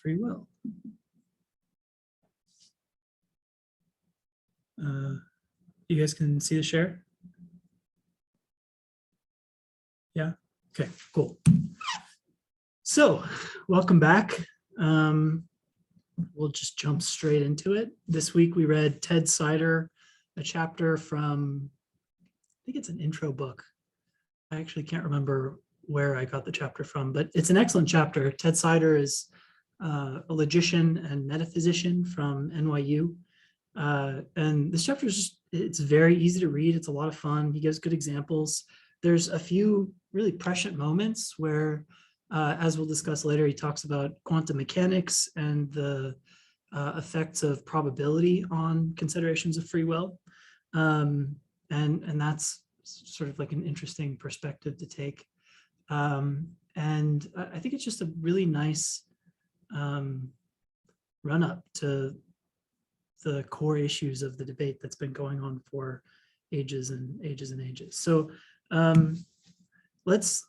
free will? You guys can see the share? Yeah, okay, cool. So, welcome back. We'll just jump straight into it. This week we read Ted Sider, a chapter from, I think it's an intro book. I actually can't remember where I got the chapter from, but it's an excellent chapter. Ted Sider is a logician and metaphysician from NYU. And this chapter is just, it's very easy to read. It's a lot of fun. He gives good examples. There's a few really prescient moments where, as we'll discuss later, he talks about quantum mechanics and the effects of probability on considerations of free will. And that's sort of like an interesting perspective to take. And I think it's just a really nice run up to the core issues of the debate that's been going on for ages and ages and ages. So let's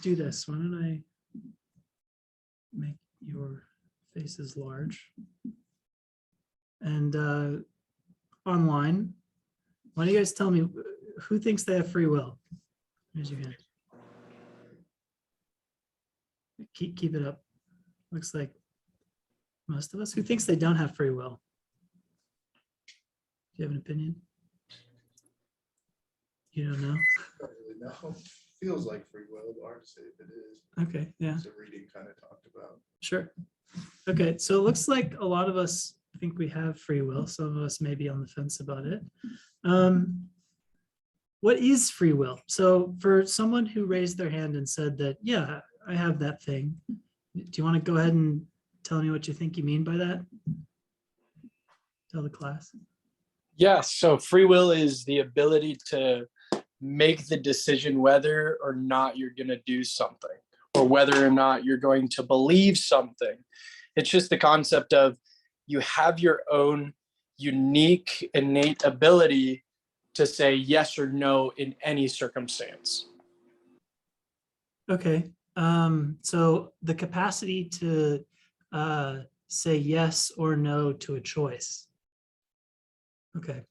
do this. Why don't I make your faces large? And online, why don't you guys tell me who thinks they have free will? Raise your hand. Keep it up. Looks like most of us. Who thinks they don't have free will? Do you have an opinion? You don't know? I don't really know. Feels like free will, but hard to say if it is. Okay, yeah. So reading kind of talked about. Sure. Okay, so it looks like a lot of us think we have free will. Some of us may be on the fence about it. What is free will? So for someone who raised their hand and said that, yeah, I have that thing, do you want to go ahead and tell me what you think you mean by that? Tell the class. Yeah, so free will is the ability to make the decision whether or not you're going to do something or whether or not you're going to believe something. It's just the concept of you have your own unique, innate ability to say yes or no in any circumstance. Okay, so the capacity to say yes or no to a choice. Okay.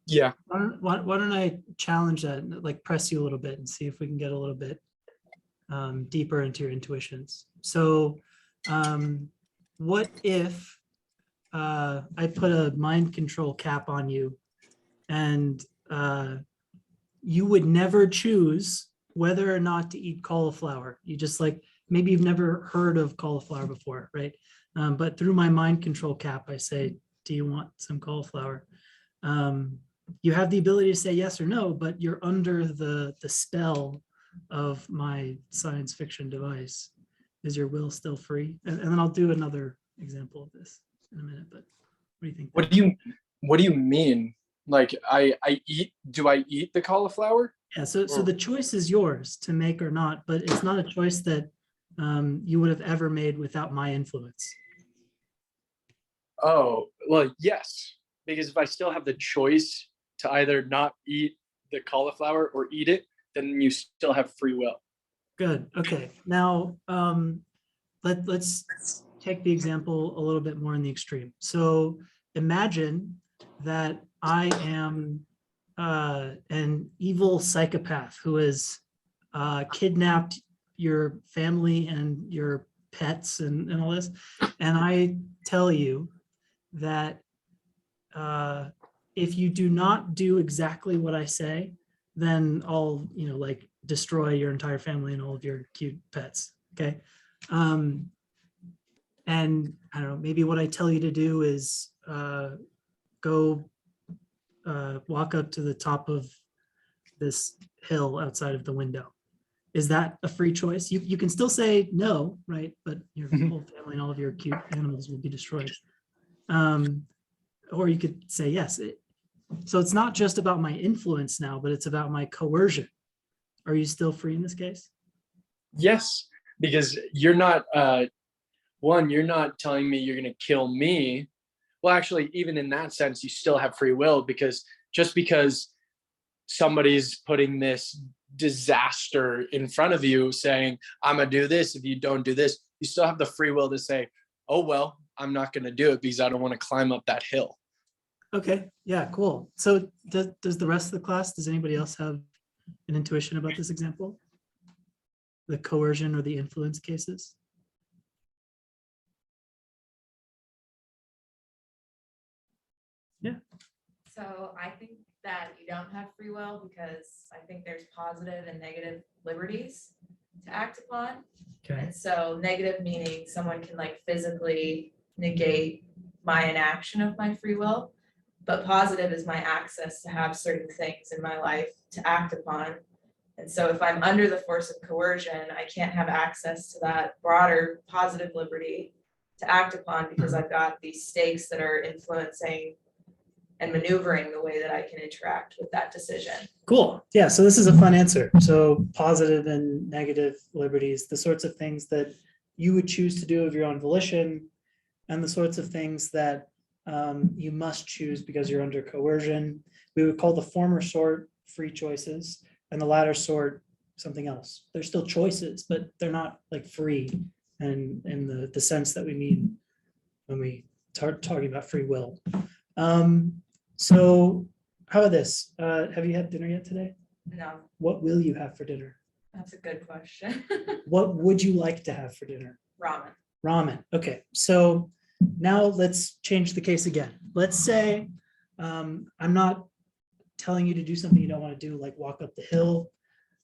Yeah. Why don't I challenge that, like press you a little bit and see if we can get a little bit deeper into your intuitions. So what if I put a mind control cap on you and you would never choose whether or not to eat cauliflower? You just like, maybe you've never heard of cauliflower before, right? But through my mind control cap, I say, do you want some cauliflower? You have the ability to say yes or no, but you're under the spell of my science fiction device. Is your will still free? And then I'll do another example of this in a minute, but what do you think? What do you mean? Like do I eat the cauliflower? Yeah, so the choice is yours to make or not, but it's not a choice that you would have ever made without my influence. Oh, well, yes, because if I still have the choice to either not eat the cauliflower or eat it, then you still have free will. Good. Okay. Now, let's take the example a little bit more in the extreme. So imagine that I am an evil psychopath who has kidnapped your family and your pets and all this, and I tell you that if you do not do exactly what I say, then I'll, like destroy your entire family and all of your cute pets. Okay. And I don't know, maybe what I tell you to do is go walk up to the top of this hill outside of the window. Is that a free choice? You can still say no, right? But your whole family and all of your cute animals will be destroyed. Or you could say yes. So it's not just about my influence now, but it's about my coercion. Are you still free in this case? Yes, because you're not, you're not telling me you're going to kill me. Well, actually, even in that sense, you still have free will, because just because somebody's putting this disaster in front of you saying, I'm going to do this, if you don't do this, You still have the free will to say, oh, well, I'm not going to do it because I don't want to climb up that hill. Okay, yeah, cool. So does the rest of the class, does anybody else have an intuition about this example? The coercion or the influence cases? So I think that you don't have free will because I think there's positive and negative liberties to act upon. Okay, And so negative meaning someone can like physically negate my inaction of my free will. But positive is my access to have certain things in my life to act upon. And so if I'm under the force of coercion, I can't have access to that broader positive liberty to act upon because I've got these stakes that are influencing and maneuvering the way that I can interact with that decision. cool. Yeah, so this is a fun answer. So positive and negative liberties, the sorts of things that you would choose to do of your own volition, and the sorts of things that you must choose because you're under coercion. We would call the former sort free choices and the latter sort something else. They're still choices, but they're not like free and in the sense that we mean when we start talking about free will. So how about this? Have you had dinner yet today? No, What will you have for dinner? that's a good question. What would you like to have for dinner? Ramen. Ramen. Okay, so now let's change the case again. Let's say I'm not telling you to do something you don't want to do, like walk up the hill.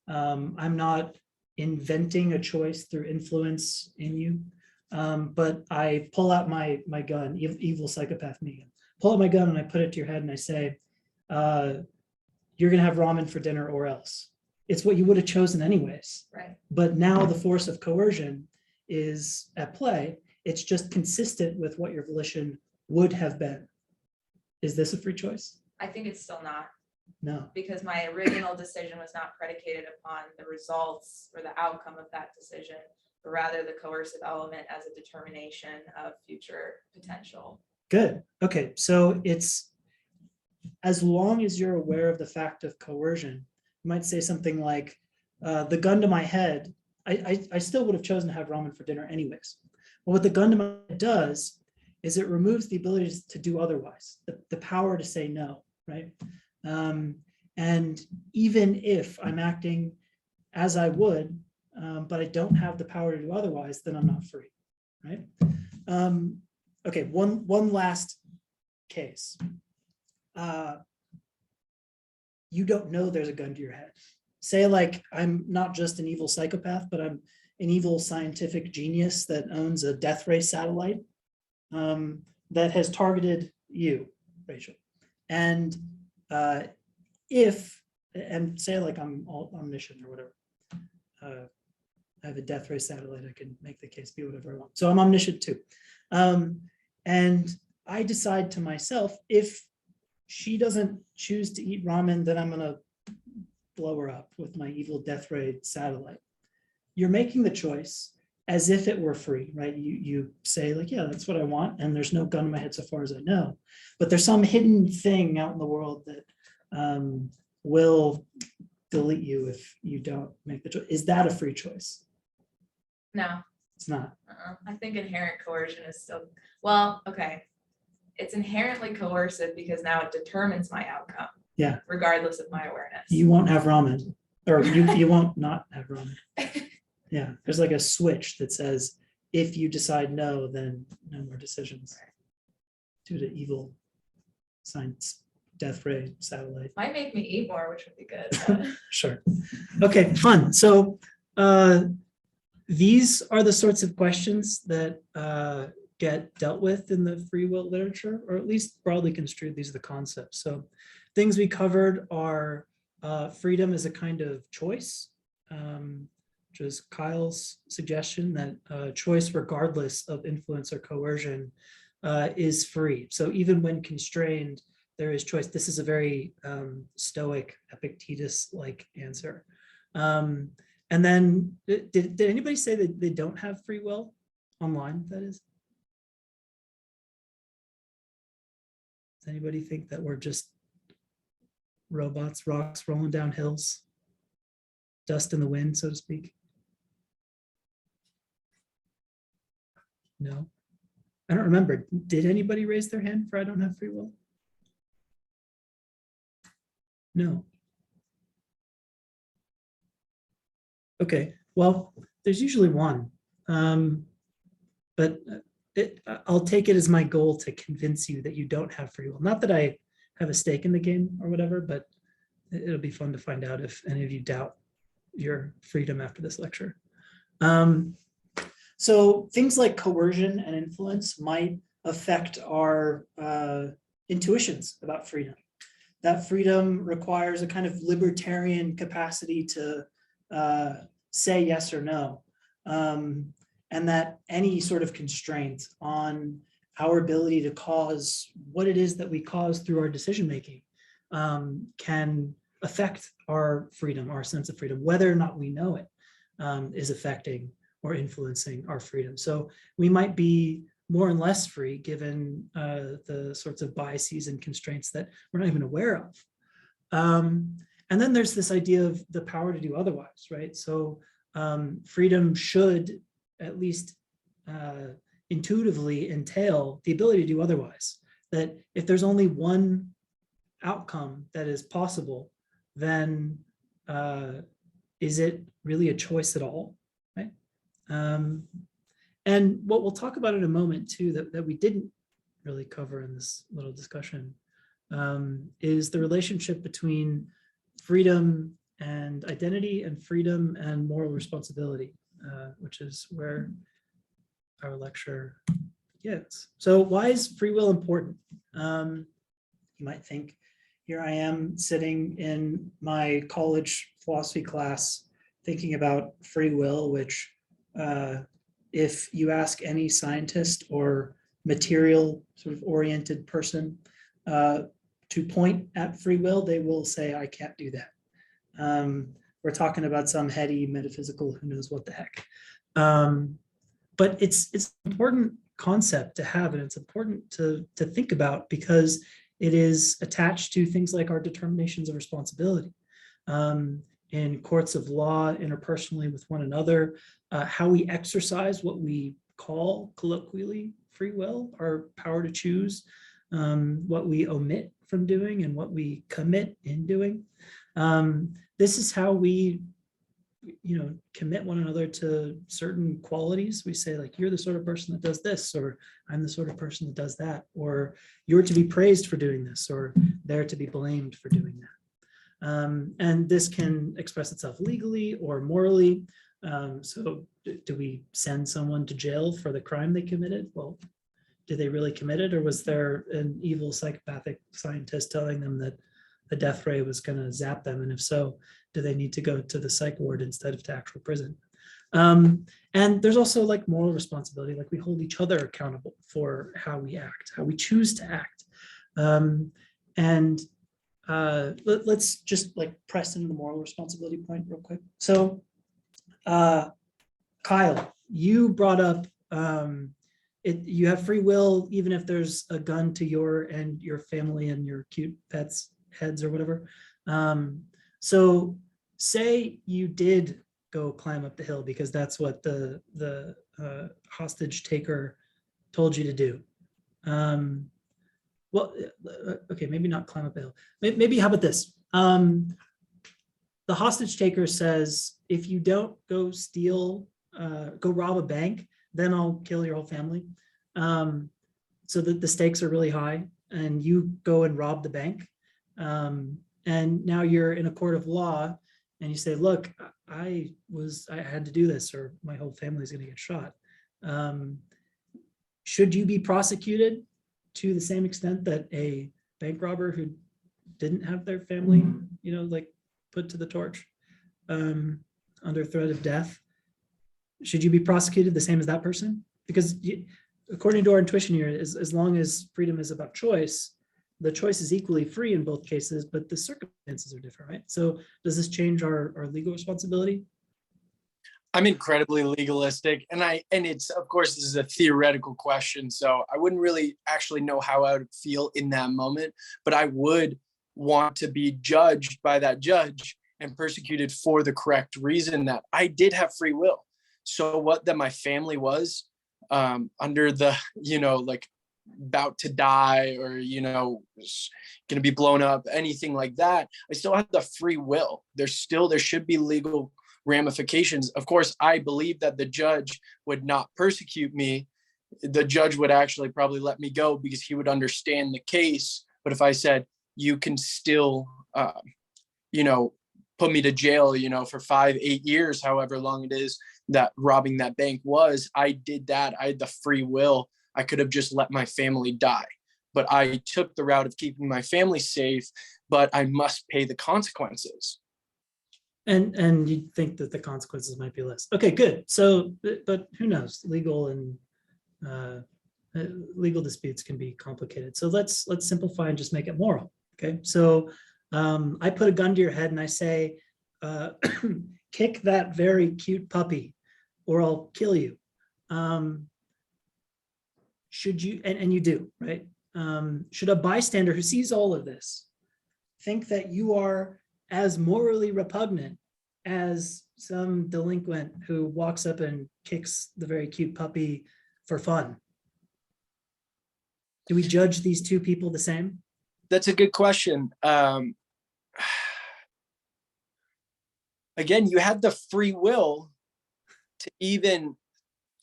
I'm not inventing a choice through influence in you, but I pull out my gun, evil psychopath me. Pull out my gun and I put it to your head and I say, you're gonna have ramen for dinner or else. It's what you would have chosen anyways. Right. But now the force of coercion is at play. It's just consistent with what your volition would have been. Is this a free choice? I think it's still not, No. because my original decision was not predicated upon the results or the outcome of that decision, but rather the coercive element as a determination of future potential. Good. Okay. So it's as long as you're aware of the fact of coercion, you might say something like, the gun to my head, I still would have chosen to have ramen for dinner anyways. But what the gun to my head does is it removes the ability to do otherwise, the power to say no, right? And even if I'm acting as I would, but I don't have the power to do otherwise, then I'm not free, right? Okay, one last case. You don't know there's a gun to your head. Say like, I'm not just an evil psychopath, but I'm an evil scientific genius that owns a death ray satellite that has targeted you, Rachel. And say like I'm omniscient or whatever. I have a death ray satellite. I can make the case be whatever I want. So I'm omniscient too. And I decide to myself, if she doesn't choose to eat ramen, then I'm gonna blow her up with my evil death ray satellite. You're making the choice as if it were free, right? You say like, yeah, that's what I want. And there's no gun in my head so far as I know, but there's some hidden thing out in the world that will delete you if you don't make the choice. Is that a free choice? No, It's not. I think inherent coercion is still, well, okay. It's inherently coercive because now it determines my outcome. Yeah. Regardless of my awareness. You won't have ramen, or you won't not have ramen. Yeah, there's like a switch that says, if you decide no, then no more decisions. Due to evil science, death ray satellite. Might make me eat more, which would be good. But Sure. Okay, fun. So these are the sorts of questions that get dealt with in the free will literature, or at least broadly construed, these are the concepts. So things we covered are freedom as a kind of choice, which is Kyle's suggestion that choice regardless of influence or coercion is free. So even when constrained, there is choice. This is a very Stoic, Epictetus-like answer. And then did anybody say that they don't have free will online, that is? Does anybody think that we're just robots, rocks rolling down hills, dust in the wind, so to speak? No. I don't remember. Did anybody raise their hand for I don't have free will? No. Okay, well, there's usually one. But I'll take it as my goal to convince you that you don't have free will. Not that I have a stake in the game or whatever, but it'll be fun to find out if any of you doubt your freedom after this lecture. So things like coercion and influence might affect our intuitions about freedom. That freedom requires a kind of libertarian capacity to say yes or no. And that any sort of constraint on our ability to cause what it is that we cause through our decision-making can affect our freedom, our sense of freedom, whether or not we know it is affecting or influencing our freedom. So we might be more and less free given the sorts of biases and constraints that we're not even aware of. And then there's this idea of the power to do otherwise, right? So freedom should at least intuitively entail the ability to do otherwise. That if there's only one outcome that is possible, then is it really a choice at all, right? And what we'll talk about in a moment too, that we didn't really cover in this little discussion, is the relationship between freedom and identity and freedom and moral responsibility, which is where our lecture begins. So why is free will important? You might think, here I am sitting in my college philosophy class thinking about free will, which if you ask any scientist or material sort of oriented person to point at free will, they will say, I can't do that. We're talking about some heady metaphysical, who knows what the heck. But it's an important concept to have, and it's important to think about because it is attached to things like our determinations of responsibility. In courts of law, interpersonally with one another, how we exercise what we call colloquially free will, our power to choose, what we omit from doing and what we commit in doing. This is how we, commit one another to certain qualities. We say like, you're the sort of person that does this, or I'm the sort of person that does that, or you're to be praised for doing this, or they're to be blamed for doing that. And this can express itself legally or morally. So do we send someone to jail for the crime they committed? Well, did they really commit it, or was there an evil psychopathic scientist telling them that the death ray was going to zap them? And if so, do they need to go to the psych ward instead of to actual prison? And there's also like moral responsibility, like we hold each other accountable for how we act, how we choose to act. Let's just like press into the moral responsibility point real quick. So Kyle, you brought up you have free will even if there's a gun to your and your family and your cute pets' heads or whatever. So say you did go climb up the hill because that's what the hostage taker told you to do. Well, okay, maybe not climb up a hill. Maybe how about this? The hostage taker says, if you don't go go rob a bank, then I'll kill your whole family. So that the stakes are really high and you go and rob the bank. And now you're in a court of law and you say, look, I had to do this or my whole family's going to get shot. Should you be prosecuted to the same extent that a bank robber who didn't have their family, like put to the torch under threat of death? Should you be prosecuted the same as that person? Because according to our intuition here, as long as freedom is about choice, the choice is equally free in both cases, but the circumstances are different, right? So does this change our legal responsibility? I'm incredibly legalistic, and it's, of course, this is a theoretical question, so I wouldn't really actually know how I would feel in that moment, but I would want to be judged by that judge and persecuted for the correct reason that I did have free will. So what that my family was, under the, like about to die or, going to be blown up, anything like that, I still have the free will. There should be legal ramifications. Of course, I believe that the judge would not persecute me. The judge would actually probably let me go because he would understand the case. But if I said, you can still, put me to jail, for 5-8 years, however long it is that robbing that bank was, I did that. I had the free will. I could have just let my family die. But I took the route of keeping my family safe, but I must pay the consequences. And you think that the consequences might be less. Okay, good. So, but who knows? Legal disputes can be complicated. So let's simplify and just make it moral. Okay, so I put a gun to your head and I say, kick that very cute puppy or I'll kill you. Should you, and you do, right? Should a bystander who sees all of this think that you are as morally repugnant as some delinquent who walks up and kicks the very cute puppy for fun? Do we judge these two people the same? That's a good question. Again, you had the free will to even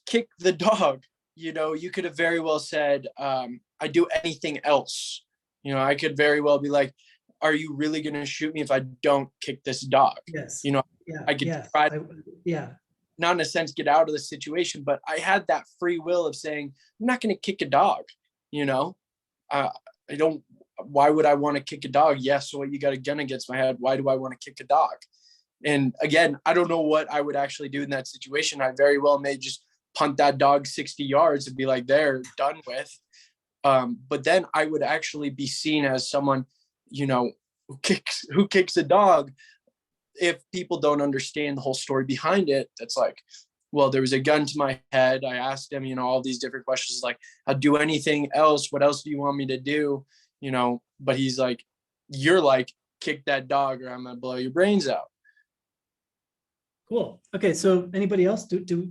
kick the dog. You could have very well said, I do anything else. I could very well be like, are you really going to shoot me if I don't kick this dog? Yes. I could try to, not in a sense, get out of the situation, but I had that free will of saying, I'm not going to kick a dog. Why would I want to kick a dog? Yes. So you got a gun against my head. Why do I want to kick a dog? And again, I don't know what I would actually do in that situation. I very well may just punt that dog 60 yards and be like, they're done with. But then I would actually be seen as someone, who kicks a dog. If people don't understand the whole story behind it, that's like, well, there was a gun to my head. I asked him, all these different questions, like, I'll do anything else. What else do you want me to do? But he's like, you're like, kick that dog or I'm going to blow your brains out. Cool. Okay. So anybody else, do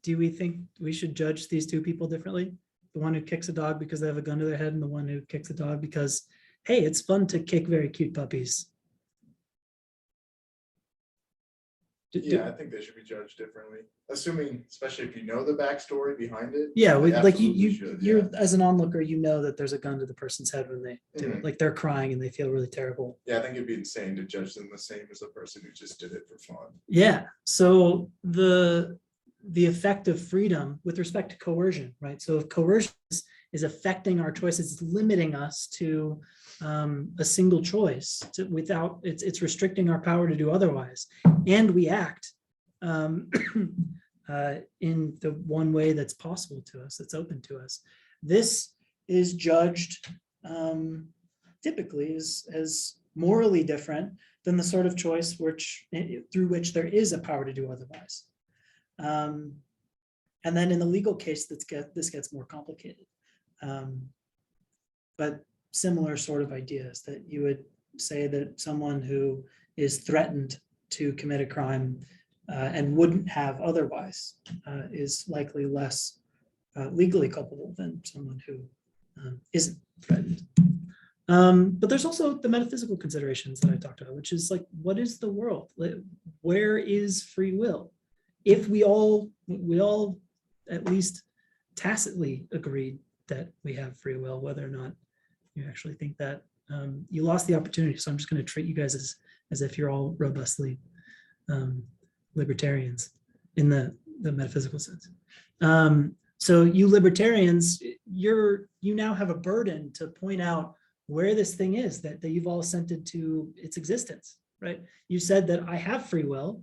we think we should judge these two people differently? The one who kicks a dog because they have a gun to their head and the one who kicks a dog because, hey, it's fun to kick very cute puppies. Yeah, I think they should be judged differently, assuming, especially if you know the backstory behind it. Yeah, they like absolutely should, you're yeah. as an onlooker, that there's a gun to the person's head when they do it. Mhm. Like they're crying and they feel really terrible. Yeah, I think it'd be insane to judge them the same as the person who just did it for fun. Yeah. So the effect of freedom with respect to coercion, right? So if coercion is affecting our choices, it's limiting us to a single choice without it's restricting our power to do otherwise, and we act in the one way that's possible to us, that's open to us. This is judged typically as morally different than the sort of choice through which there is a power to do otherwise. And then in the legal case, this gets more complicated. But similar sort of ideas that you would say that someone who is threatened to commit a crime and wouldn't have otherwise is likely less legally culpable than someone who isn't threatened. But there's also the metaphysical considerations that I talked about, which is like, what is the world? Where is free will? If we all at least tacitly agreed that we have free will, whether or not you actually think that, you lost the opportunity. So I'm just going to treat you guys as if you're all robustly libertarians in the metaphysical sense. So you libertarians, you now have a burden to point out where this thing is that you've all assented to its existence, right? You said that I have free will,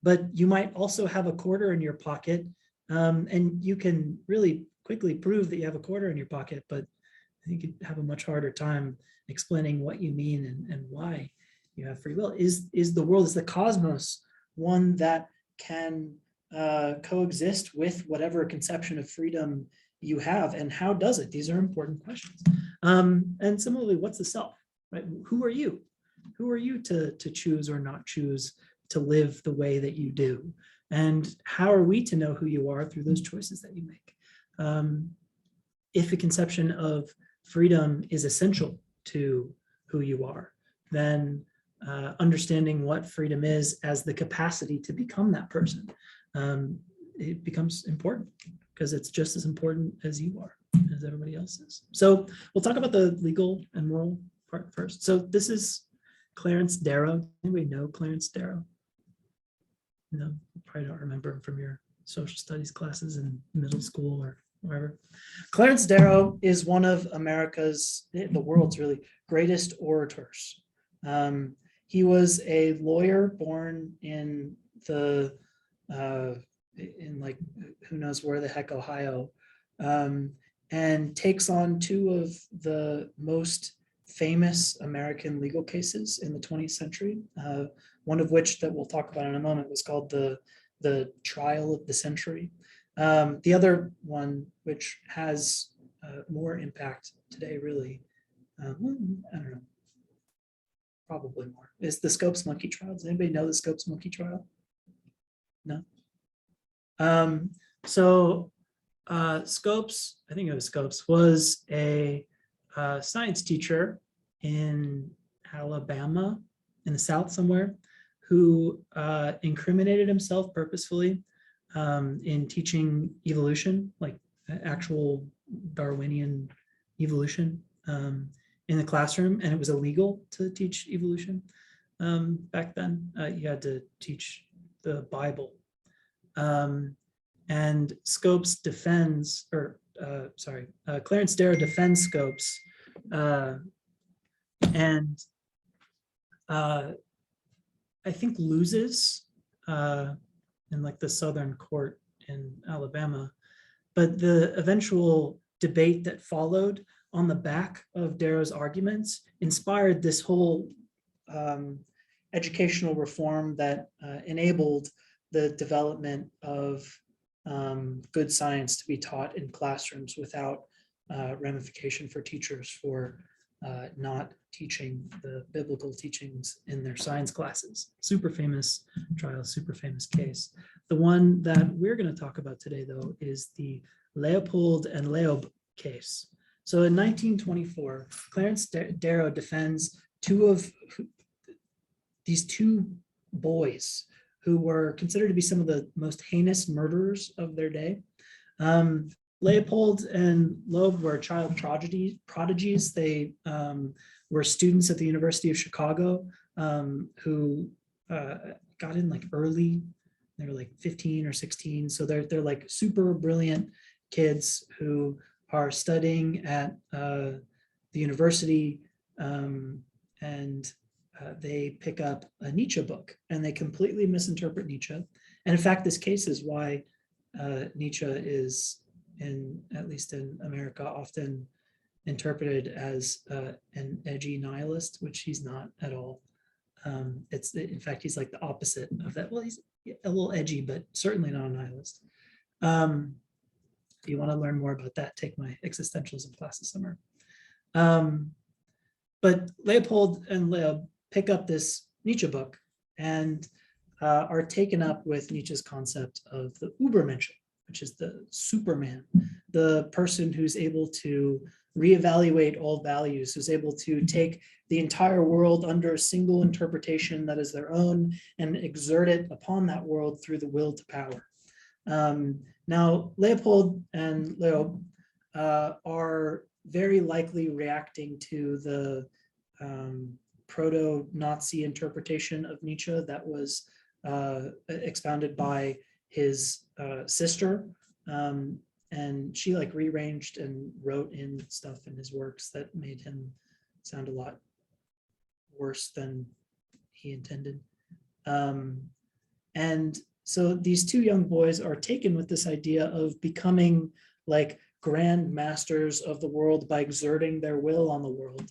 but you might also have a quarter in your pocket, and you can really quickly prove that you have a quarter in your pocket, but I think you'd have a much harder time explaining what you mean and why you have free will. Is the cosmos one that can coexist with whatever conception of freedom you have, and how does it? These are important questions. And similarly, what's the self, right? Who are you? Who are you to choose or not choose to live the way that you do? And how are we to know who you are through those choices that you make? If a conception of freedom is essential to who you are, then understanding what freedom is as the capacity to become that person, it becomes important, because it's just as important as you are, as everybody else is. So we'll talk about the legal and moral part first. So this is Clarence Darrow. Anybody know Clarence Darrow? No, you probably don't remember him from your social studies classes in middle school or wherever. Clarence Darrow is one of America's, the world's really greatest orators. He was a lawyer born in the, in like, who knows where the heck, Ohio, and takes on two of the most famous American legal cases in the 20th century. One of which that we'll talk about in a moment was called the trial of the century. The other one, which has more impact today, really, I don't know, probably more, is the Scopes monkey trial. Does anybody know the Scopes monkey trial? No. So Scopes, I think it was Scopes, was a science teacher in Alabama, in the South somewhere, who incriminated himself purposefully in teaching evolution, like actual Darwinian evolution, in the classroom, and it was illegal to teach evolution back then. You had to teach the Bible. And Scopes defends, or Clarence Darrow defends Scopes, and I think loses in like the Southern court in Alabama, but the eventual debate that followed on the back of Darrow's arguments inspired this whole educational reform that enabled the development of good science to be taught in classrooms without ramification for teachers for not teaching the biblical teachings in their science classes. Super famous trial, super famous case. The one that we're going to talk about today, though, is the Leopold and Leo case. So in 1924, Clarence Darrow defends these two boys who were considered to be some of the most heinous murderers of their day. Leopold and Leo were child prodigies. They were students at the University of Chicago who got in like early. They were like 15 or 16. So they're like super brilliant kids who are studying at the university, and they pick up a Nietzsche book and they completely misinterpret Nietzsche. And in fact, this case is why Nietzsche is, at least in America, often interpreted as an edgy nihilist, which he's not at all. In fact, he's like the opposite of that. Well, he's a little edgy, but certainly not a nihilist. If you want to learn more about that, take my existentialism class this summer. But Leopold and Leo pick up this Nietzsche book and are taken up with Nietzsche's concept of the Übermensch, which is the Superman, the person who's able to reevaluate all values, who's able to take the entire world under a single interpretation that is their own and exert it upon that world through the will to power. Now, Leopold and Leo are very likely reacting to the proto-Nazi interpretation of Nietzsche that was expounded by his sister, and she like rearranged and wrote in stuff in his works that made him sound a lot worse than he intended. And so these two young boys are taken with this idea of becoming like grand masters of the world by exerting their will on the world.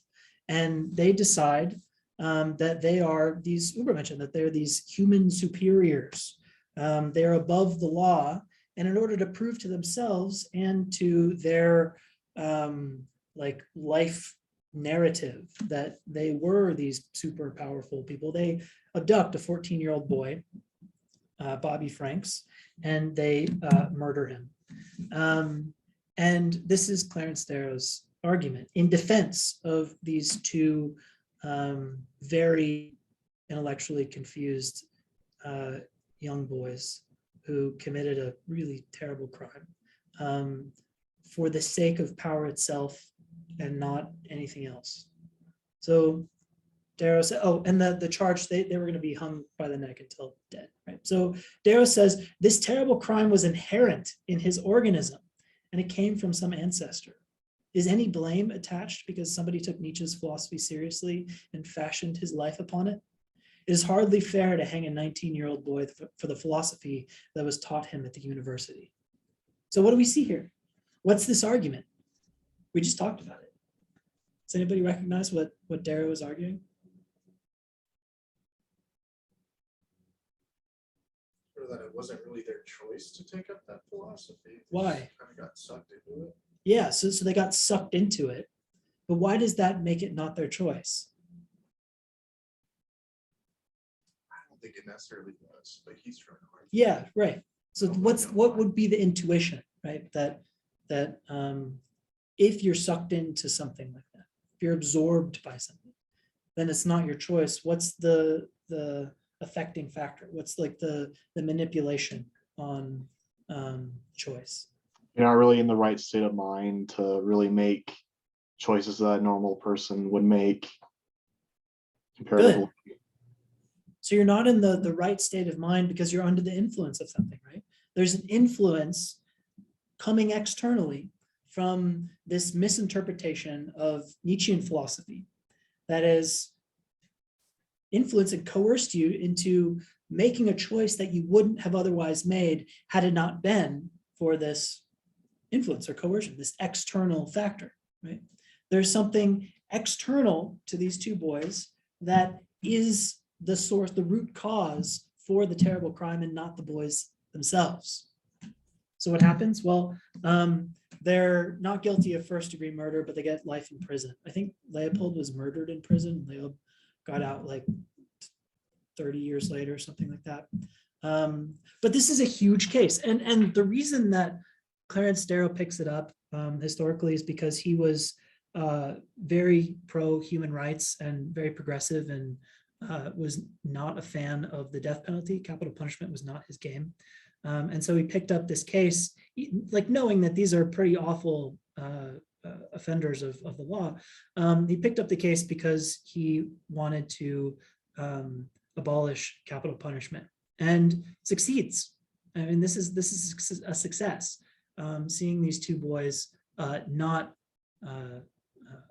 And they decide that they are these Übermenschen, that they're these human superiors. They're above the law. And in order to prove to themselves and to their like life narrative that they were these super powerful people, they abduct a 14-year-old boy Bobby Franks, and they murder him. And this is Clarence Darrow's argument in defense of these two very intellectually confused young boys who committed a really terrible crime for the sake of power itself and not anything else. So Darrow said, oh, and the charge, they were going to be hung by the neck until dead, right? So Darrow says this terrible crime was inherent in his organism and it came from some ancestor. Is any blame attached because somebody took Nietzsche's philosophy seriously and fashioned his life upon it? It is hardly fair to hang a 19-year-old boy for the philosophy that was taught him at the university. So what do we see here? What's this argument? We just talked about it. Does anybody recognize what Darrow is arguing? Or that it wasn't really their choice to take up that philosophy. Why? Kind of got sucked into it. Yeah, so they got sucked into it. But why does that make it not their choice? I don't think it necessarily was, but he's trying to argue. Yeah, right. So what would be the intuition, right? That if you're sucked into something like that, if you're absorbed by something, then it's not your choice. What's the affecting factor? What's like the manipulation on choice? You're not really in the right state of mind to really make choices that a normal person would make comparatively. So you're not in the right state of mind because you're under the influence of something, right? There's an influence coming externally from this misinterpretation of Nietzschean philosophy that has influenced and coerced you into making a choice that you wouldn't have otherwise made had it not been for this influence or coercion, this external factor, right? There's something external to these two boys that is the source, the root cause for the terrible crime and not the boys themselves. So what happens? Well, they're not guilty of first-degree murder, but they get life in prison. I think Leopold was murdered in prison. Leo got out like 30 years later, something like that. But this is a huge case. And the reason that Clarence Darrow picks it up historically is because he was very pro-human rights and very progressive and was not a fan of the death penalty. Capital punishment was not his game. And so he picked up this case, like knowing that these are pretty awful offenders of the law. He picked up the case because he wanted to abolish capital punishment and succeeds. I mean, this is a success. Seeing these two boys not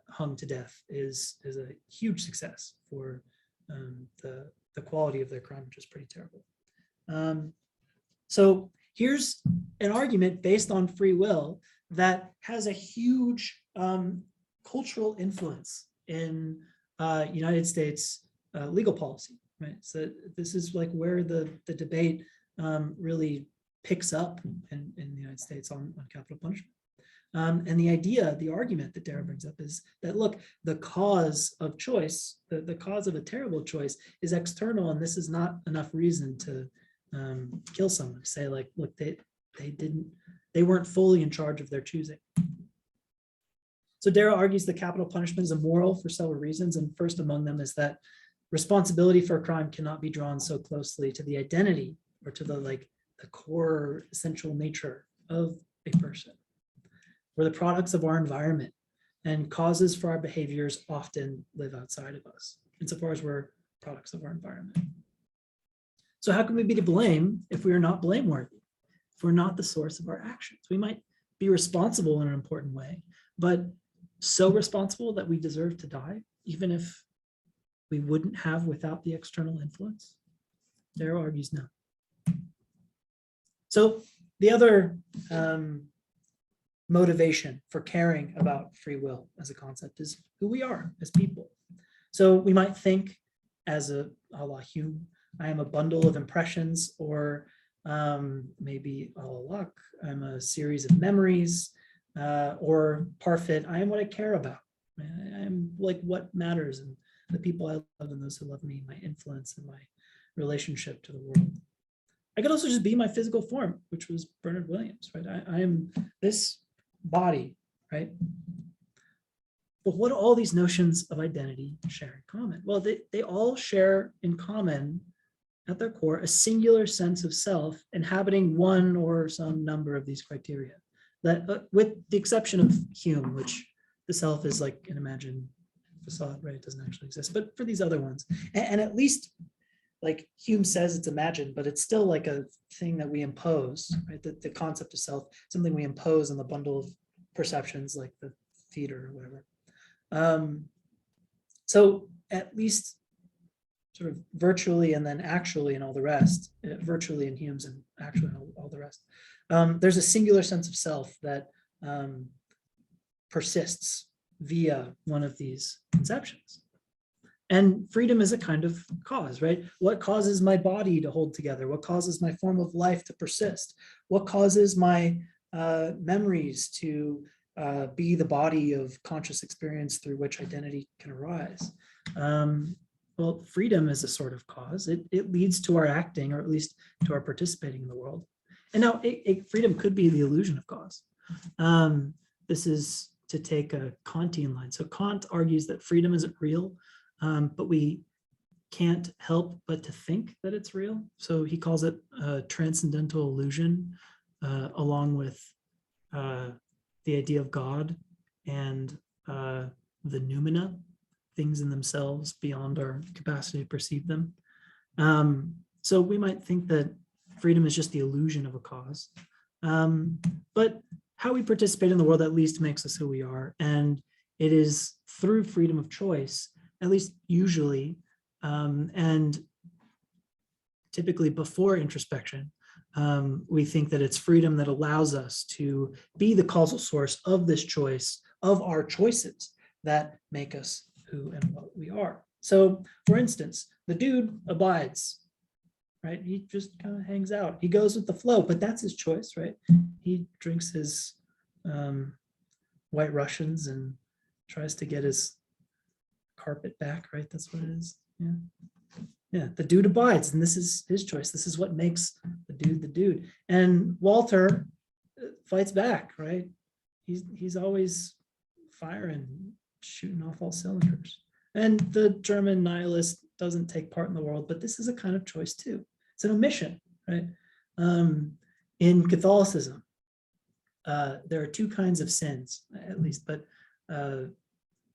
hung to death is a huge success for the quality of their crime, which is pretty terrible. So here's an argument based on free will that has a huge cultural influence in United States legal policy, right? So this is like where the debate really picks up in the United States on capital punishment. And the argument that Darrow brings up is that, look, the cause of choice, the cause of a terrible choice is external, and this is not enough reason to kill someone. Say like, look, they weren't fully in charge of their choosing. So Darrow argues that capital punishment is immoral for several reasons, and first among them is that responsibility for a crime cannot be drawn so closely to the identity or to the core essential nature of a person. We're the products of our environment, and causes for our behaviors often live outside of us, insofar as we're products of our environment. So how can we be to blame if we are not blameworthy, if we're not the source of our actions? We might be responsible in an important way, but so responsible that we deserve to die, even if we wouldn't have without the external influence? Darrow argues no. So the other motivation for caring about free will as a concept is who we are as people. So we might think as a la Hume, I am a bundle of impressions, or maybe a la Locke, I'm a series of memories, or Parfit, I am what I care about. I'm like what matters, and the people I love and those who love me, my influence and my relationship to the world. I could also just be my physical form, which was Bernard Williams, right? I am this body, right? But what do all these notions of identity share in common? Well, they all share in common at their core a singular sense of self inhabiting one or some number of these criteria. That, with the exception of Hume, which the self is like an imagined facade, right? It doesn't actually exist. But for these other ones, and at least like Hume says it's imagined, but it's still like a thing that we impose, right? The concept of self, something we impose on the bundle of perceptions like the theater or whatever. So at least sort of virtually and then actually and all the rest, virtually in Hume's and actually in all the rest, there's a singular sense of self that persists via one of these conceptions. And freedom is a kind of cause, right? What causes my body to hold together? What causes my form of life to persist? What causes my memories to be the body of conscious experience through which identity can arise? Well, freedom is a sort of cause. It leads to our acting, or at least to our participating in the world. And now freedom could be the illusion of cause. This is to take a Kantian line. So Kant argues that freedom isn't real, but we can't help but to think that it's real. So he calls it a transcendental illusion, along with the idea of God and the noumena, things in themselves beyond our capacity to perceive them. So we might think that freedom is just the illusion of a cause. But how we participate in the world at least makes us who we are. And it is through freedom of choice, at least usually, and typically before introspection, we think that it's freedom that allows us to be the causal source of this choice, of our choices that make us who and what we are. So for instance, the dude abides, right? He just kind of hangs out. He goes with the flow, but that's his choice, right? He drinks his White Russians and tries to get his carpet back, right? That's what it is. Yeah. Yeah, the dude abides, and this is his choice. This is what makes the dude. And Walter fights back, right? He's always firing, shooting off all cylinders. And the German nihilist doesn't take part in the world, but this is a kind of choice too. It's an omission, right? In Catholicism, there are two kinds of sins, at least, but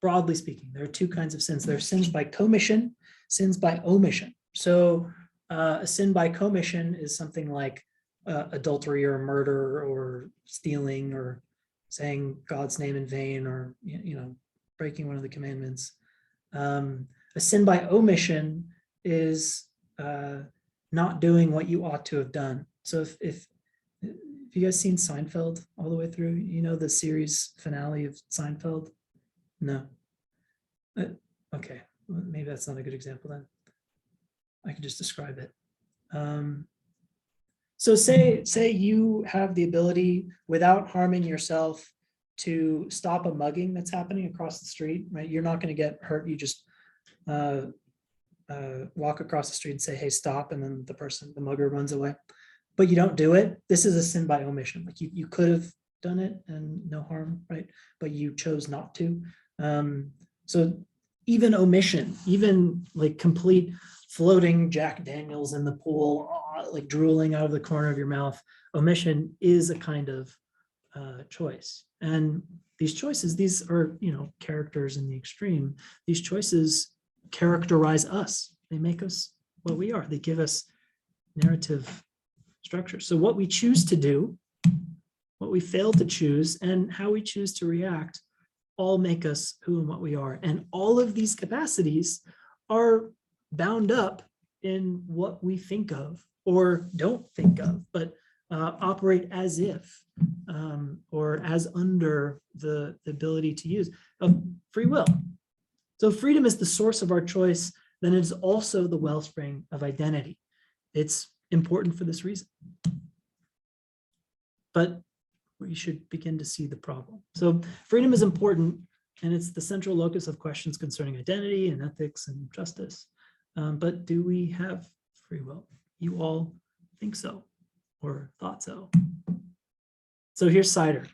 broadly speaking, there are two kinds of sins. There are sins by commission, sins by omission. So a sin by commission is something like adultery or murder or stealing or saying God's name in vain or breaking one of the commandments. A sin by omission is not doing what you ought to have done. So if you guys seen Seinfeld all the way through, the series finale of Seinfeld? No. Okay, well, maybe that's not a good example then. I can just describe it. So say you have the ability without harming yourself to stop a mugging that's happening across the street, right? You're not going to get hurt. You just walk across the street and say, hey, stop. And then the mugger runs away, but you don't do it. This is a sin by omission. Like you could have done it and no harm, right? But you chose not to. So even omission, even like complete floating Jack Daniels in the pool, like drooling out of the corner of your mouth, omission is a kind of choice. And these choices, these are, characters in the extreme. These choices characterize us. They make us what we are. They give us narrative structure. So what we choose to do, what we fail to choose, and how we choose to react all make us who and what we are. And all of these capacities are bound up in what we think of or don't think of, but operate as if or as under the ability to use of free will. So freedom is the source of our choice, then it is also the wellspring of identity. It's important for this reason. But we should begin to see the problem. So freedom is important, and it's the central locus of questions concerning identity and ethics and justice. But do we have free will? You all think so or thought so. So here's Cider.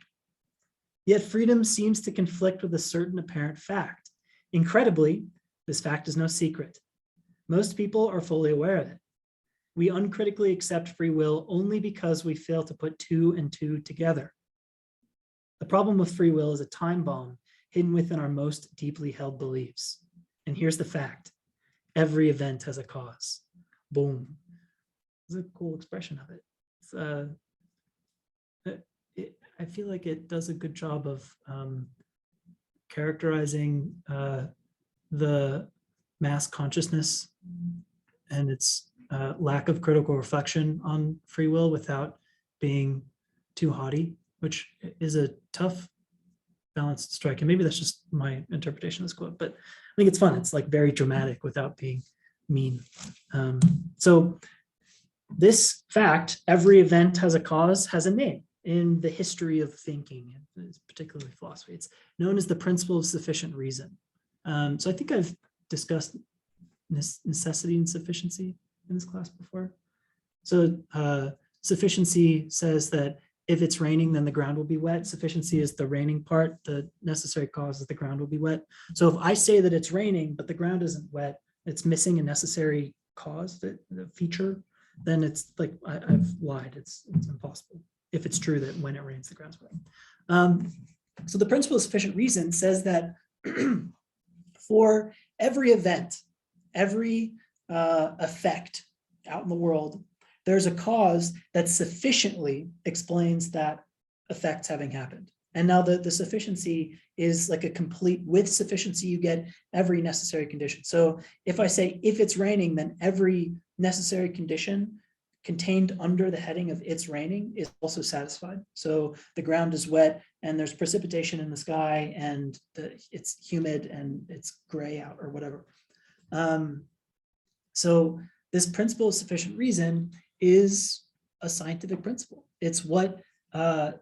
Yet freedom seems to conflict with a certain apparent fact. Incredibly, this fact is no secret. Most people are fully aware of it. We uncritically accept free will only because we fail to put two and two together. The problem with free will is a time bomb hidden within our most deeply held beliefs. And here's the fact. Every event has a cause. Boom. It's a cool expression of it. I feel like it does a good job of characterizing the mass consciousness and its lack of critical reflection on free will without being too haughty, which is a tough balance to strike. And maybe that's just my interpretation of this quote, but I think it's fun. It's like very dramatic without being mean. So this fact, every event has a cause, has a name in the history of thinking, particularly philosophy. It's known as the principle of sufficient reason. So I think I've discussed necessity and sufficiency in this class before. So sufficiency says that if it's raining, then the ground will be wet. Sufficiency is the raining part. The necessary cause is the ground will be wet. So if I say that it's raining, but the ground isn't wet, it's missing a necessary cause, the feature, then it's like I've lied. It's impossible. If it's true that when it rains, the ground's wet. So the principle of sufficient reason says that for every event, every effect out in the world, there's a cause that sufficiently explains that effects having happened. And now the sufficiency is like a complete, with sufficiency, you get every necessary condition. So if I say, if it's raining, then every necessary condition contained under the heading of it's raining is also satisfied. So the ground is wet and there's precipitation in the sky and it's humid and it's gray out or whatever. So this principle of sufficient reason is a scientific principle. It's what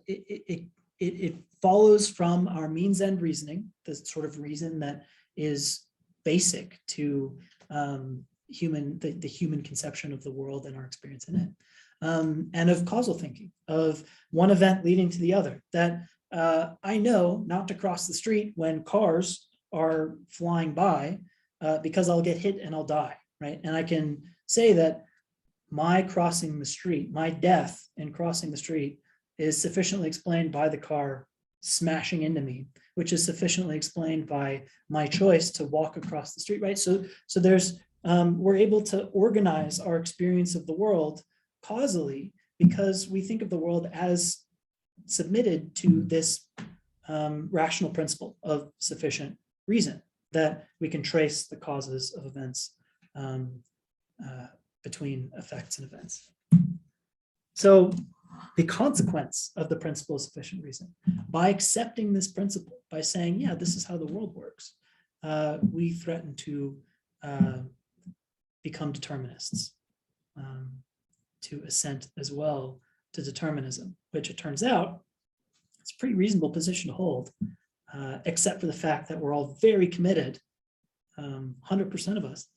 it follows from our means end reasoning, the sort of reason that is basic to the human conception of the world and our experience in it, and of causal thinking, of one event leading to the other, that I know not to cross the street when cars are flying by because I'll get hit and I'll die, right? And I can say that my crossing the street, my death in crossing the street is sufficiently explained by the car smashing into me, which is sufficiently explained by my choice to walk across the street, right? So there's, we're able to organize our experience of the world causally because we think of the world as submitted to this rational principle of sufficient reason, that we can trace the causes of events between effects and events. So the consequence of the principle of sufficient reason, by accepting this principle, by saying, yeah, this is how the world works, we threaten to become determinists, to assent as well to determinism, which it turns out it's a pretty reasonable position to hold, except for the fact that we're all very committed, 100% of us,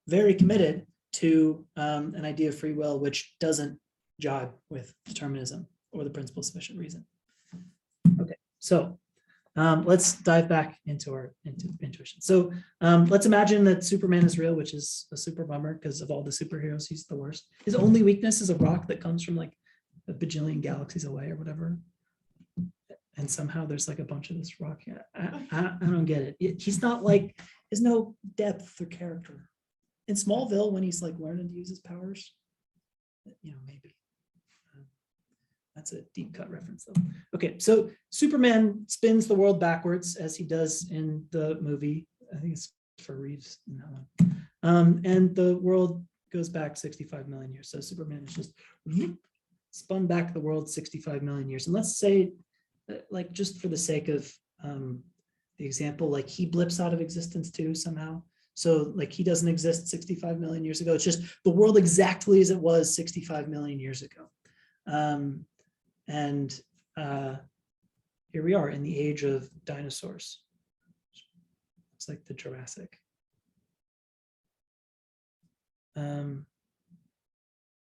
very committed to an idea of free will, which doesn't jibe with determinism or the principle of sufficient reason. Okay, so let's dive back into our intuition. So let's imagine that Superman is real, which is a super bummer because of all the superheroes, he's the worst. His only weakness is a rock that comes from like a bajillion galaxies away or whatever. And somehow there's like a bunch of this rock. I don't get it. He's not like, there's no depth or character. In Smallville, when he's like learning to use his powers, maybe. That's a deep cut reference though. Okay, so Superman spins the world backwards as he does in the movie. I think it's for Reeves in that one. And the world goes back 65 million years. So Superman is just spun back the world 65 million years. And let's say, like, just for the sake of the example, like he blips out of existence too somehow. So like he doesn't exist 65 million years ago. It's just the world exactly as it was 65 million years ago. And here we are in the age of dinosaurs. It's like the Jurassic.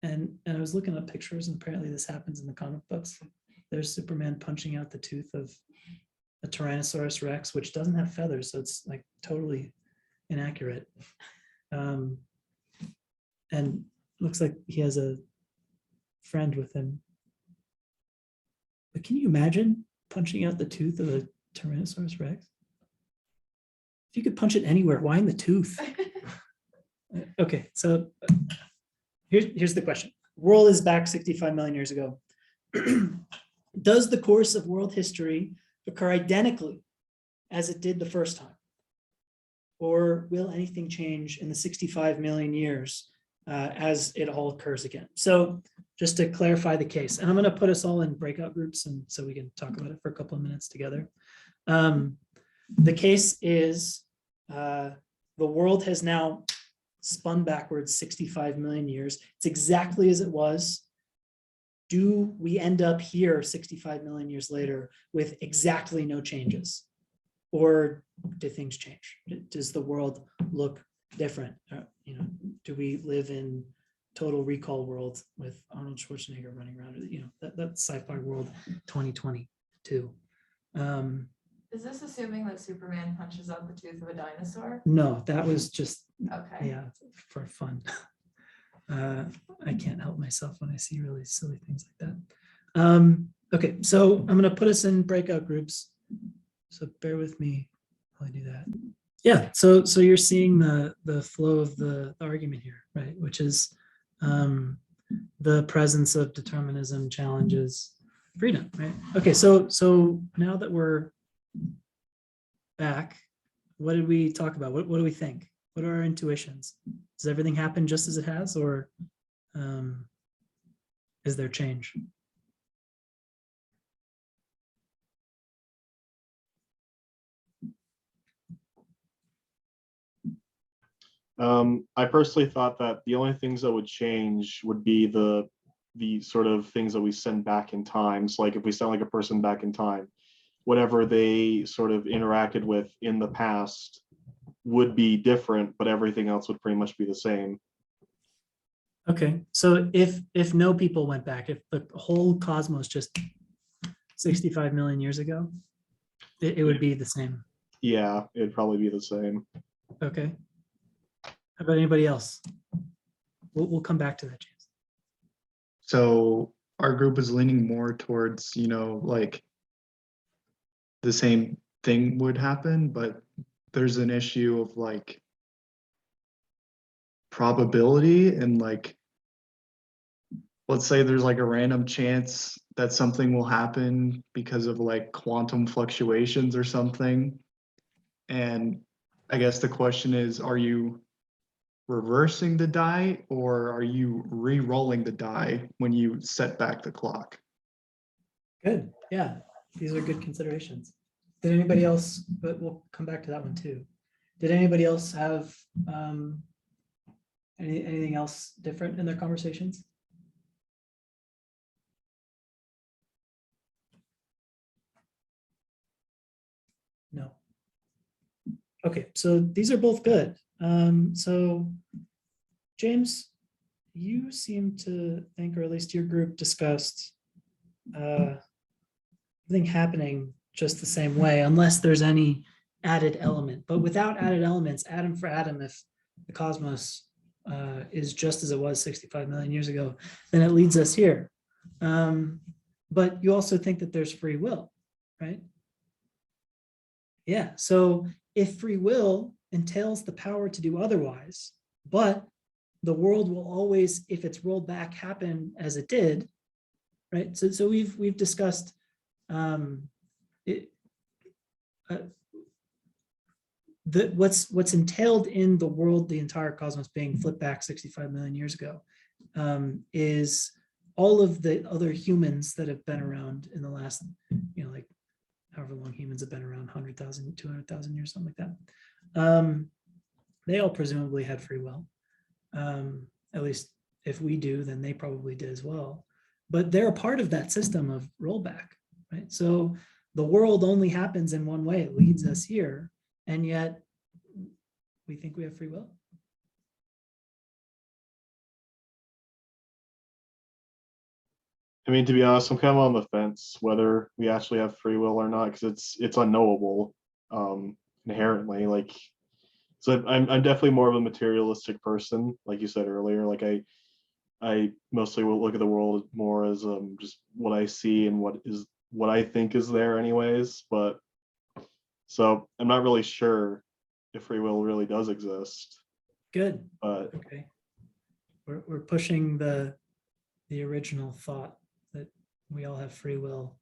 And I was looking up pictures, and apparently this happens in the comic books. There's Superman punching out the tooth of a Tyrannosaurus Rex, which doesn't have feathers, so it's like totally inaccurate. And looks like he has a friend with him. But can you imagine punching out the tooth of a Tyrannosaurus Rex? If you could punch it anywhere, why in the tooth? Okay, so here's the question. World is back 65 million years ago. Does the course of world history occur identically as it did the first time? Or will anything change in the 65 million years as it all occurs again? So just to clarify the case, and I'm going to put us all in breakout groups, and so we can talk about it for a couple of minutes together. The case is the world has now spun backwards 65 million years. It's exactly as it was. Do we end up here 65 million years later with exactly no changes? Or do things change? Does the world look different? Do we live in Total Recall world with Arnold Schwarzenegger running around? That sci-fi world 2022. Is this assuming that Superman punches out the tooth of a dinosaur? No, that was just, Okay. yeah, for fun. I can't help myself when I see really silly things like that. Okay, so I'm going to put us in breakout groups. So bear with me while I do that. Yeah, so you're seeing the flow of the argument here, right? Which is the presence of determinism challenges freedom, right? Okay, so now that we're back, what did we talk about? What do we think? What are our intuitions? Does everything happen just as it has, or is there change? I personally thought that the only things that would change would be the sort of things that we send back in time. So like if we send like a person back in time, whatever they sort of interacted with in the past would be different, but everything else would pretty much be the same. Okay, so if no people went back, if the whole cosmos just 65 million years ago, it would be the same. Yeah, it'd probably be the same. Okay. How about anybody else? We'll come back to that, James. So our group is leaning more towards, like the same thing would happen, but there's an issue of like probability and like, let's say there's like a random chance that something will happen because of like quantum fluctuations or something. And I guess the question is, are you reversing the die or are you re-rolling the die when you set back the clock? Good. Yeah, these are good considerations. Did anybody else, but we'll come back to that one too. Did anybody else have anything else different in their conversations? No. Okay, so these are both good. So James, you seem to think, or at least your group discussed everything happening just the same way, unless there's any added element. But without added elements, atom for atom, if the cosmos is just as it was 65 million years ago, then it leads us here. But you also think that there's free will, right? Yeah, so if free will entails the power to do otherwise, but the world will always, if it's rolled back, happen as it did, right? So we've discussed what's entailed in the world, the entire cosmos being flipped back 65 million years ago, is all of the other humans that have been around in the last, like however long humans have been around, 100,000, 200,000 years, something like that. They all presumably had free will. At least if we do, then they probably did as well. But they're a part of that system of rollback, right? So the world only happens in one way. It leads us here, and yet we think we have free will. I mean, to be honest, I'm kind of on the fence whether we actually have free will or not, because it's unknowable inherently. Like, so I'm definitely more of a materialistic person, like you said earlier. Like I mostly will look at the world more as just what I see and what I think is there anyways. But so I'm not really sure if free will really does exist. Good. But Okay. We're pushing the original thought that we all have free will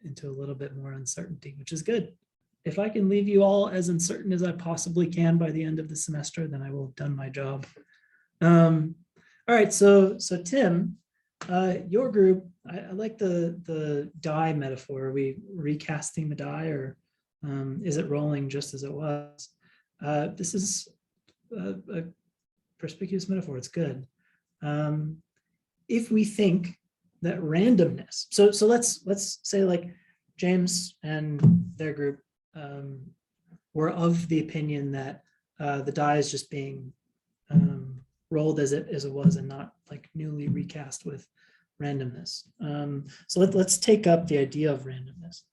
into a little bit more uncertainty, which is good. If I can leave you all as uncertain as I possibly can by the end of the semester, then I will have done my job. All right, so Tim, your group, I like the die metaphor. Are we recasting the die, or is it rolling just as it was? This is a perspicuous metaphor. It's good. If we think that randomness, so let's say like James and their group were of the opinion that the die is just being rolled as it was and not like newly recast with randomness. So let's take up the idea of randomness.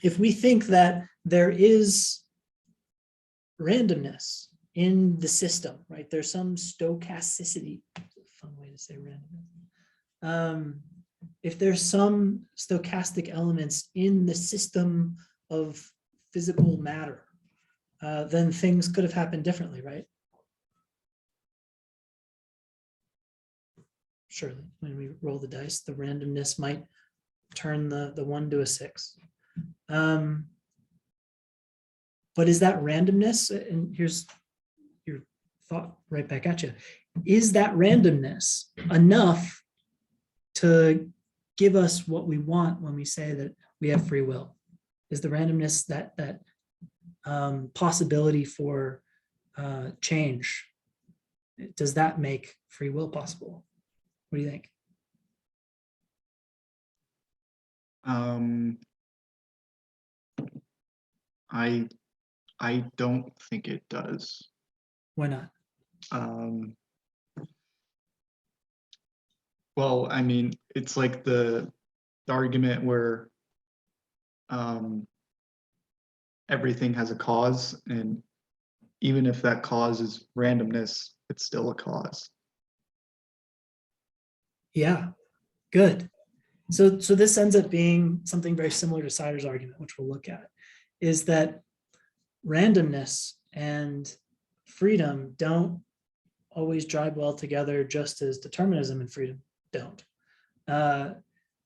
If we think that there is randomness in the system, right? There's some stochasticity. It's a fun way to say randomness. If there's some stochastic elements in the system of physical matter, then things could have happened differently, right? Surely, when we roll the dice, the randomness might turn the 1 to a 6. But is that randomness, and here's your thought right back at you, is that randomness enough to give us what we want when we say that we have free will? Is the randomness that possibility for change, does that make free will possible? What do you think? I don't think it does. Why not? Well, I mean, it's like the argument where everything has a cause, and even if that cause is randomness, it's still a cause. Yeah, good. So this ends up being something very similar to Sider's argument, which we'll look at, is that randomness and freedom don't always jibe well together, just as determinism and freedom don't,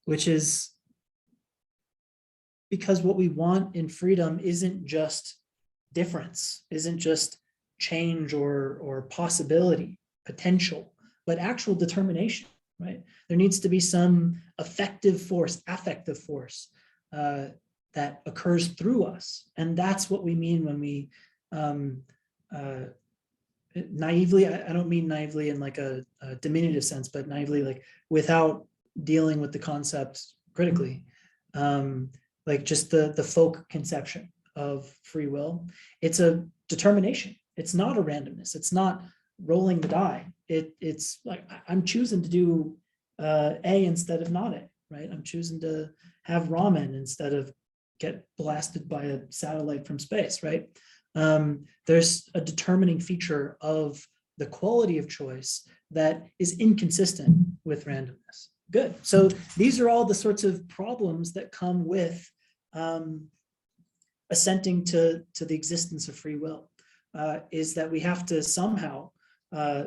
which is because what we want in freedom isn't just difference, isn't just change or possibility, potential, but actual determination, right? There needs to be some effective force, affective force that occurs through us. And that's what we mean when we naively, I don't mean naively in like a diminutive sense, but naively like without dealing with the concept critically, like just the folk conception of free will. It's a determination. It's not a randomness. It's not rolling the die. It's like I'm choosing to do A instead of not A, right? I'm choosing to have ramen instead of get blasted by a satellite from space, right? There's a determining feature of the quality of choice that is inconsistent with randomness. Good. So these are all the sorts of problems that come with assenting to the existence of free will, is that we have to somehow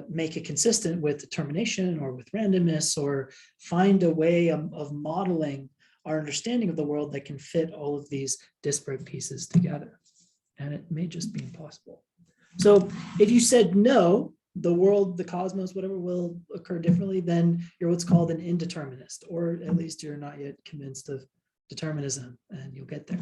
make it consistent with determination or with randomness, or find a way of modeling our understanding of the world that can fit all of these disparate pieces together. And it may just be impossible. So if you said no, the world, the cosmos, whatever will occur differently, then you're what's called an indeterminist, or at least you're not yet convinced of determinism, and you'll get there.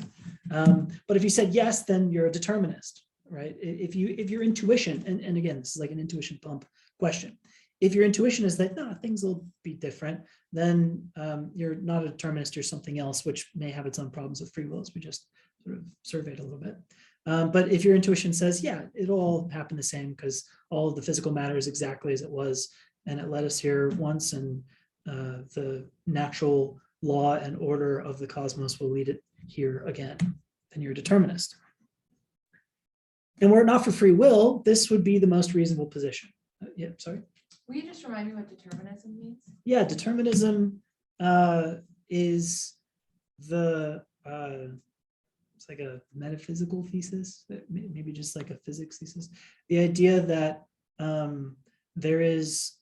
But if you said yes, then you're a determinist, right? If your intuition, and again, this is like an intuition pump question. If your intuition is that no, things will be different, then you're not a determinist, you're something else, which may have its own problems with free will, as we just sort of surveyed a little bit. But if your intuition says, yeah, it'll all happen the same because all of the physical matter is exactly as it was, and it led us here once, and the natural law and order of the cosmos will lead it here again, then you're a determinist. And were it not for free will, this would be the most reasonable position. Yeah, sorry. Will you just remind me what determinism means? Yeah, determinism is the it's like a metaphysical thesis, maybe just like a physics thesis. The idea that there is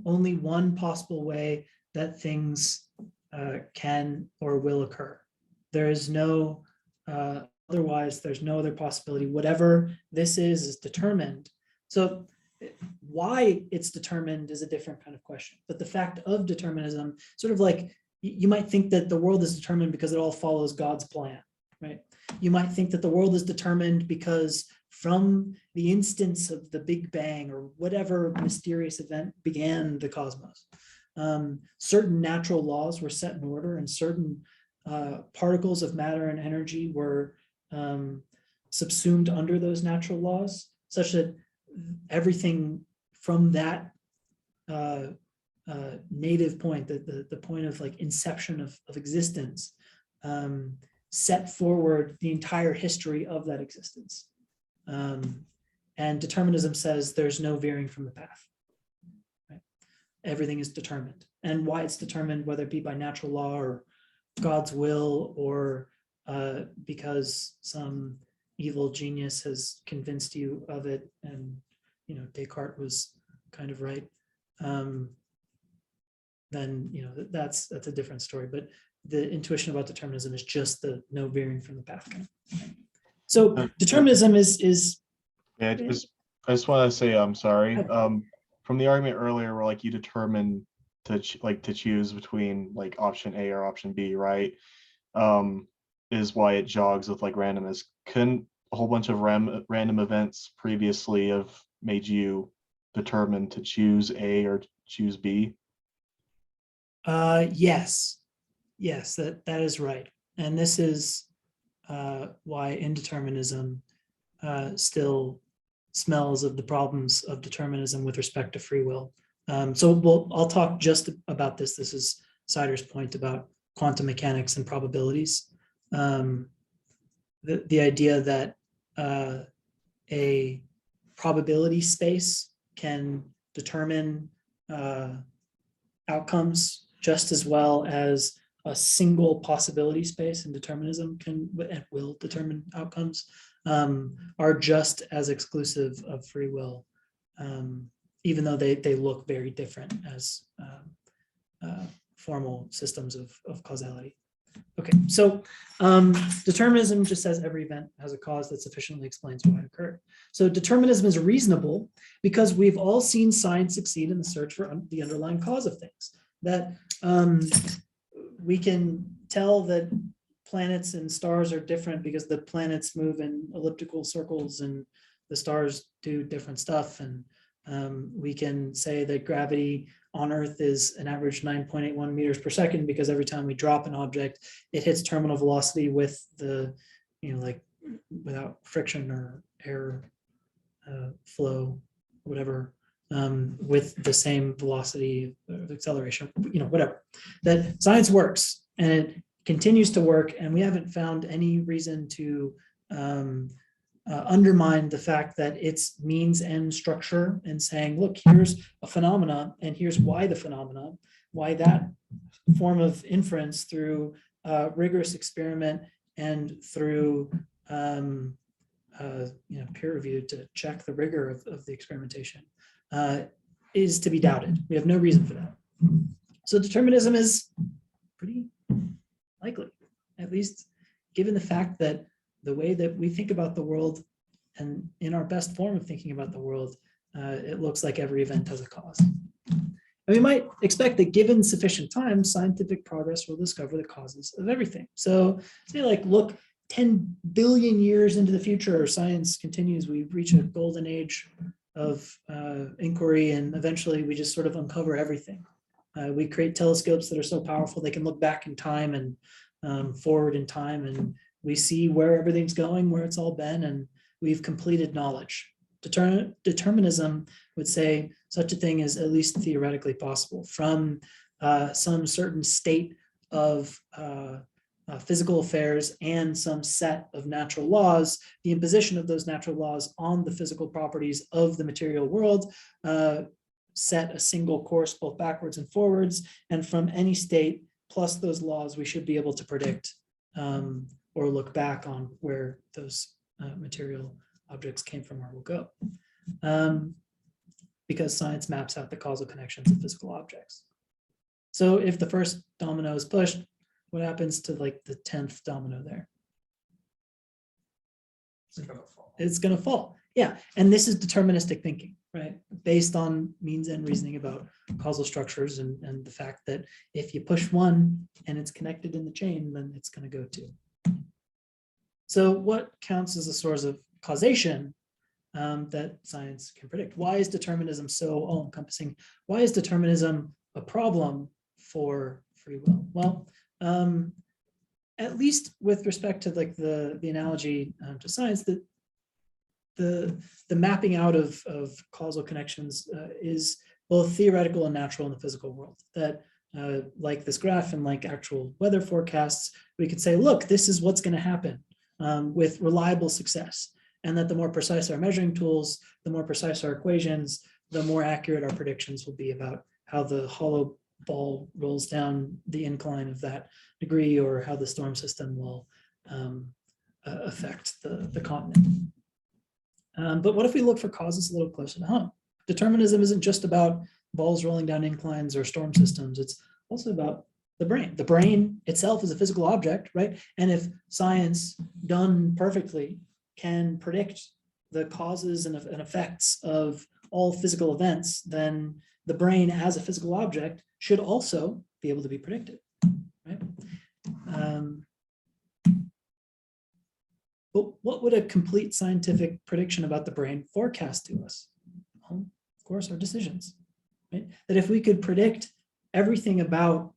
only one possible way that things can or will occur. There is no otherwise. There's no other possibility. Whatever this is determined. So why it's determined is a different kind of question. But the fact of determinism, sort of like you might think that the world is determined because it all follows God's plan, right? You might think that the world is determined because from the instance of the Big Bang or whatever mysterious event began the cosmos, certain natural laws were set in order and certain particles of matter and energy were subsumed under those natural laws, such that everything from that native point, the point of like inception of existence, set forward the entire history of that existence. And determinism says there's no veering from the path. Right? Everything is determined. And why it's determined, whether it be by natural law or God's will, or because some evil genius has convinced you of it, and Descartes was kind of right, then that's a different story. But the intuition about determinism is just the no veering from the path. So determinism is yeah. I just want to say I'm sorry. From the argument earlier, where like you determine to choose between like option A or option B, right? Is why it jogs with like randomness. Couldn't a whole bunch of random events previously have made you determined to choose A or choose B? Yes, that is right. And this is why indeterminism still smells of the problems of determinism with respect to free will. So I'll talk just about this. This is Sider's point about quantum mechanics and probabilities. The idea that a probability space can determine outcomes just as well as a single possibility space in determinism can and will determine outcomes, are just as exclusive of free will, even though they look very different as formal systems of causality. Okay, so determinism just says every event has a cause that sufficiently explains why it occurred. So determinism is reasonable because we've all seen science succeed in the search for the underlying cause of things. That we can tell that planets and stars are different because the planets move in elliptical circles and the stars do different stuff. And we can say that gravity on Earth is an average 9.81 meters per second because every time we drop an object, it hits terminal velocity with the, like without friction or air flow, whatever, with the same velocity of acceleration, whatever. That science works and it continues to work, and we haven't found any reason to undermine the fact that it's means end structure and saying, look, here's a phenomena and here's why the phenomena, why that form of inference through rigorous experiment and through peer review to check the rigor of the experimentation is to be doubted. We have no reason for that. So determinism is pretty likely, at least given the fact that the way that we think about the world and in our best form of thinking about the world, it looks like every event has a cause. And we might expect that given sufficient time, scientific progress will discover the causes of everything. So say like, look, 10 billion years into the future, science continues, we reach a golden age of inquiry, and eventually we just sort of uncover everything. We create telescopes that are so powerful they can look back in time and forward in time, and we see where everything's going, where it's all been, and we've completed knowledge. Determinism would say such a thing is at least theoretically possible from some certain state of physical affairs and some set of natural laws, the imposition of those natural laws on the physical properties of the material world set a single course both backwards and forwards, and from any state plus those laws, we should be able to predict or look back on where those material objects came from or will go. Because science maps out the causal connections of physical objects. So if the first domino is pushed, what happens to like the 10th domino there? It's gonna fall. It's going to fall. Yeah. And this is deterministic thinking, right? Based on means and reasoning about causal structures and the fact that if you push one and it's connected in the chain, then it's going to go too. So what counts as a source of causation that science can predict? Why is determinism so all-encompassing? Why is determinism a problem for free will? Well, at least with respect to like the analogy to science, that the mapping out of causal connections is both theoretical and natural in the physical world. That like this graph and like actual weather forecasts, we could say, look, this is what's going to happen with reliable success. And that the more precise our measuring tools, the more precise our equations, the more accurate our predictions will be about how the hollow ball rolls down the incline of that degree, or how the storm system will affect the continent. But what if we look for causes a little closer to home? Determinism isn't just about balls rolling down inclines or storm systems. It's also about the brain. The brain itself is a physical object, right? And if science done perfectly can predict the causes and effects of all physical events, then the brain as a physical object should also be able to be predicted, right? But what would a complete scientific prediction about the brain forecast to us? Well, of course, our decisions, right? That if we could predict everything about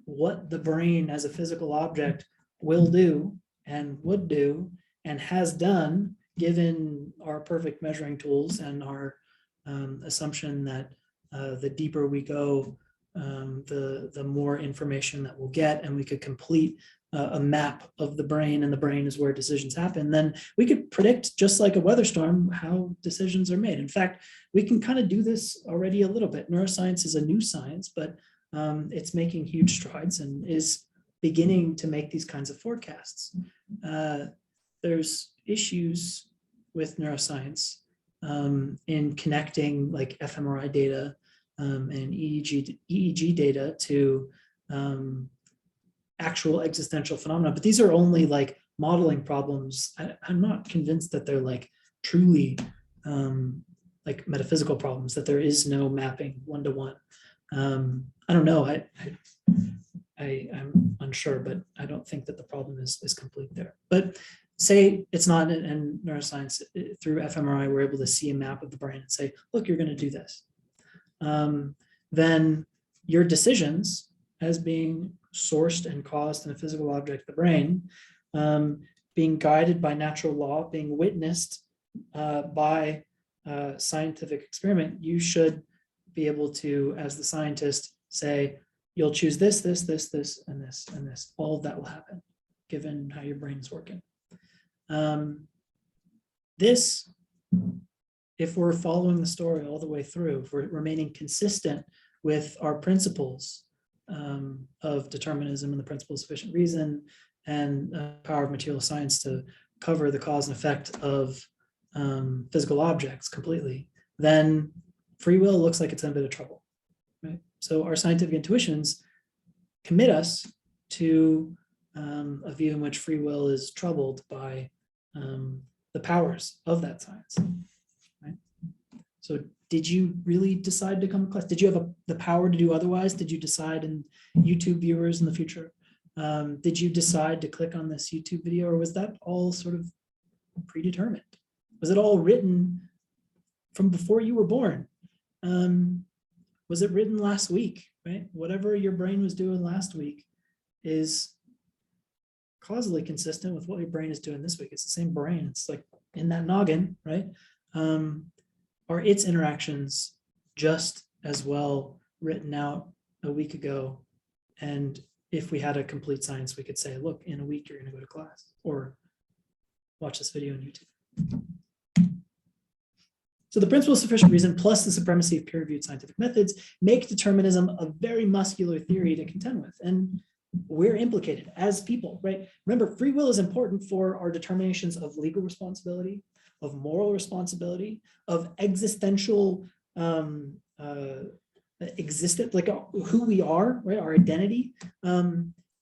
what the brain as a physical object will do and would do and has done, given our perfect measuring tools and our assumption that the deeper we go, the more information that we'll get, and we could complete a map of the brain, and the brain is where decisions happen, then we could predict, just like a weather storm, how decisions are made. In fact, we can kind of do this already a little bit. Neuroscience is a new science, but it's making huge strides and is beginning to make these kinds of forecasts. There's issues with neuroscience in connecting like fMRI data and EEG data to actual existential phenomena, but these are only like modeling problems. I'm not convinced that they're like truly like metaphysical problems, that there is no mapping one-to-one. I don't know, I'm unsure, but I don't think that the problem is complete there. But say it's not in neuroscience, through fMRI, we're able to see a map of the brain and say, look, you're going to do this. Then your decisions as being sourced and caused in a physical object, the brain, being guided by natural law, being witnessed by scientific experiment, you should be able to, as the scientist, say, you'll choose this, this, this, this, and this, and this. All of that will happen, given how your brain is working. This, if we're following the story all the way through, if we're remaining consistent with our principles of determinism and the principle of sufficient reason and power of material science to cover the cause and effect of physical objects completely, then free will looks like it's in a bit of trouble, right? So our scientific intuitions commit us to a view in which free will is troubled by the powers of that science, right? So did you really decide to come to class? Did you have the power to do otherwise? Did you decide, in YouTube viewers in the future, did you decide to click on this YouTube video, or was that all sort of predetermined? Was it all written from before you were born? Was it written last week, right? Whatever your brain was doing last week is causally consistent with what your brain is doing this week. It's the same brain. It's like in that noggin, right? are its interactions just as well written out a week ago? And if we had a complete science, we could say, look, in a week, you're going to go to class or watch this video on YouTube. So the principle of sufficient reason plus the supremacy of peer-reviewed scientific methods make determinism a very muscular theory to contend with. And we're implicated as people, right? Remember, free will is important for our determinations of legal responsibility, of moral responsibility, of existential existence, like who we are, right? Our identity.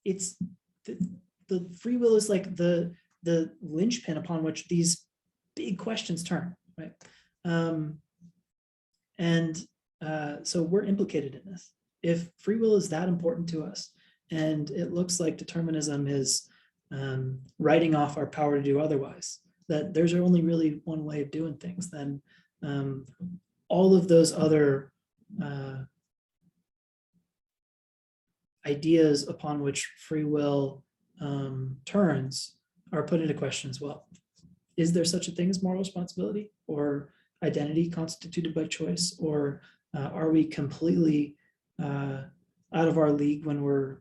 It's the free will is like the linchpin upon which these big questions turn, right? So we're implicated in this. If free will is that important to us, and it looks like determinism is writing off our power to do otherwise, that there's only really one way of doing things, then all of those other ideas upon which free will turns are put into question as well. Is there such a thing as moral responsibility or identity constituted by choice? Or are we completely out of our league when we're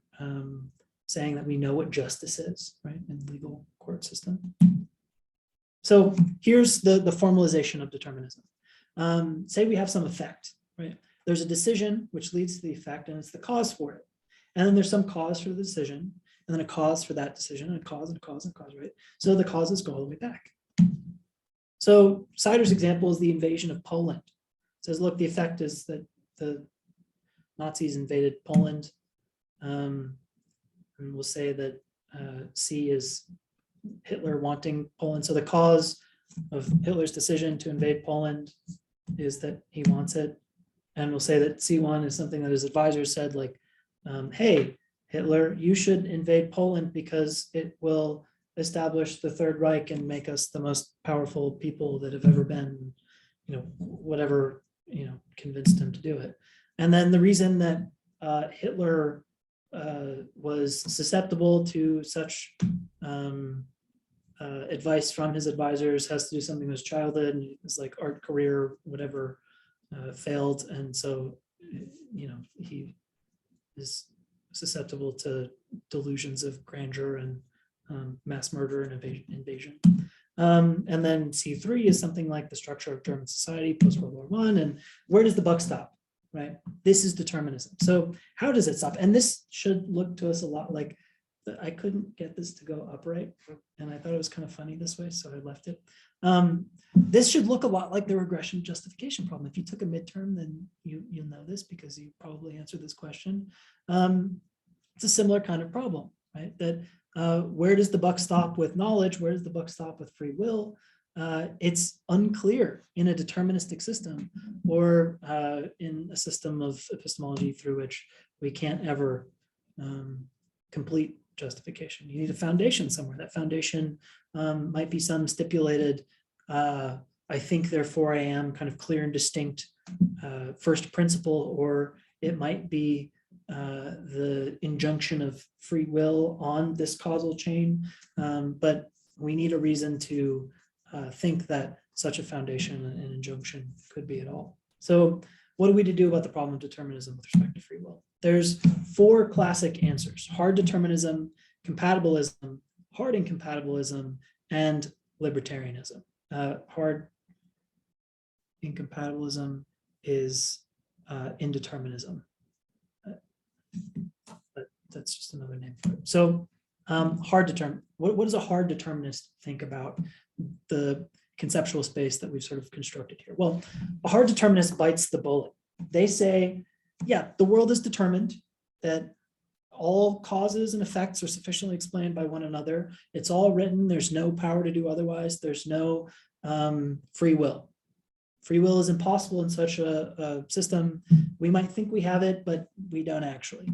saying that we know what justice is, right, in the legal court system? So here's the formalization of determinism. Say we have some effect, right? There's a decision which leads to the effect, and it's the cause for it. And then there's some cause for the decision, and then a cause for that decision, and a cause and a cause and a cause, right? So the causes go all the way back. So Sider's example is the invasion of Poland. It says, look, the effect is that the Nazis invaded Poland. And we'll say that C is Hitler wanting Poland. So the cause of Hitler's decision to invade Poland is that he wants it. And we'll say that C1 is something that his advisors said, like, hey, Hitler, you should invade Poland because it will establish the Third Reich and make us the most powerful people that have ever been, whatever, convinced him to do it. And then the reason that Hitler was susceptible to such advice from his advisors has to do something with his childhood, and his like art career, whatever, failed. And so, he is susceptible to delusions of grandeur and mass murder and invasion. And then C3 is something like the structure of German society post-World War I. And where does the buck stop, right? This is determinism. So how does it stop? And this should look to us a lot like, I couldn't get this to go upright, and I thought it was kind of funny this way, so I left it. This should look a lot like the regression justification problem. If you took a midterm, then you'll know this because you probably answered this question. It's a similar kind of problem, right? That where does the buck stop with knowledge? Where does the buck stop with free will? It's unclear in a deterministic system or in a system of epistemology through which we can't ever complete justification. You need a foundation somewhere. That foundation might be some stipulated, I think, therefore I am kind of clear and distinct first principle, or it might be the injunction of free will on this causal chain. But we need a reason to think that such a foundation and injunction could be at all. So what are we to do about the problem of determinism with respect to free will? There's 4 classic answers: hard determinism, compatibilism, hard incompatibilism, and libertarianism. Hard incompatibilism is indeterminism. But that's just another name for it. So what does a hard determinist think about the conceptual space that we've sort of constructed here? Well, a hard determinist bites the bullet. They say, yeah, the world is determined, that all causes and effects are sufficiently explained by one another. It's all written. There's no power to do otherwise. There's no free will. Free will is impossible in such a system. We might think we have it, but we don't actually.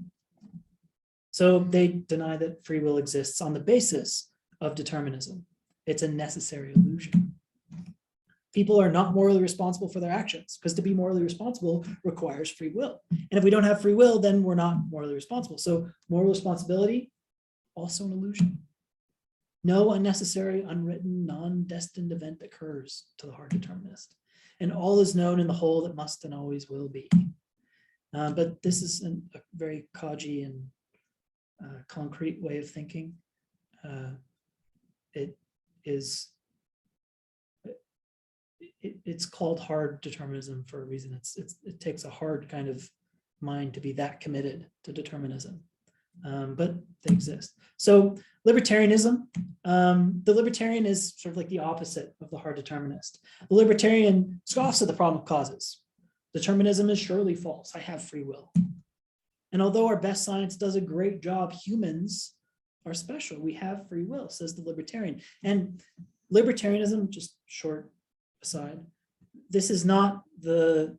So they deny that free will exists on the basis of determinism. It's a necessary illusion. People are not morally responsible for their actions, because to be morally responsible requires free will. And if we don't have free will, then we're not morally responsible. So moral responsibility, also an illusion. No unnecessary, unwritten, non-destined event occurs to the hard determinist. and all is known in the whole that must and always will be. But this is a very coggy and concrete way of thinking. It's called hard determinism for a reason. It takes a hard kind of mind to be that committed to determinism, but they exist. So libertarianism, the libertarian is sort of like the opposite of the hard determinist. The libertarian scoffs at the problem of causes. Determinism is surely false. I have free will. And although our best science does a great job, humans are special. We have free will, says the libertarian. And libertarianism, just short aside, this is not the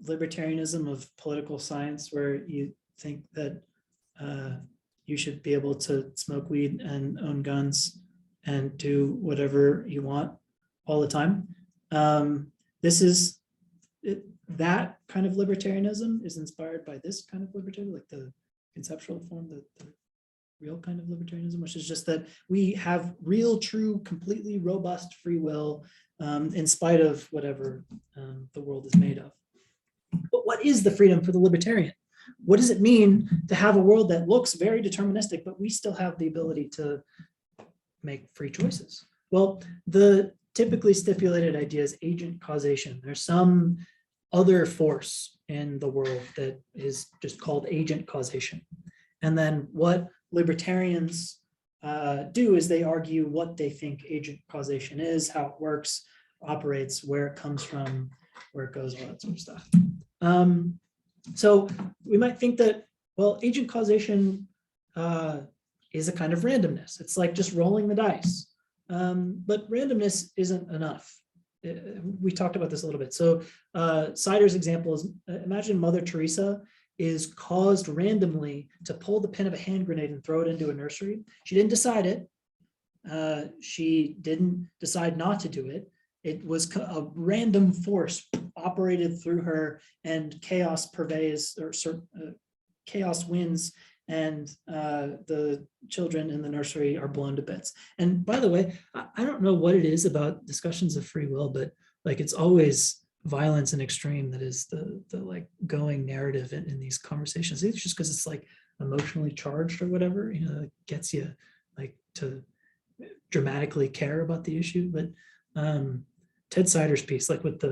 libertarianism of political science where you think that you should be able to smoke weed and own guns and do whatever you want all the time. This is that kind of libertarianism is inspired by this kind of libertarianism, like the conceptual form, the real kind of libertarianism, which is just that we have real, true, completely robust free will in spite of whatever the world is made of. But what is the freedom for the libertarian? What does it mean to have a world that looks very deterministic, but we still have the ability to make free choices? Well, the typically stipulated idea is agent causation. There's some other force in the world that is just called agent causation. And then what libertarians do is they argue what they think agent causation is, how it works, operates, where it comes from, where it goes, all that sort of stuff. So we might think that, well, agent causation is a kind of randomness. It's like just rolling the dice. But randomness isn't enough. We talked about this a little bit. So Sider's example is, imagine Mother Teresa is caused randomly to pull the pin of a hand grenade and throw it into a nursery. She didn't decide it. She didn't decide not to do it. It was a random force operated through her, and chaos pervades, or chaos wins, and the children in the nursery are blown to bits. And by the way, I don't know what it is about discussions of free will, but like it's always violence and extreme that is the like going narrative in these conversations. It's just because it's like emotionally charged or whatever, you know, it gets you like to dramatically care about the issue. But Ted Sider's piece, like with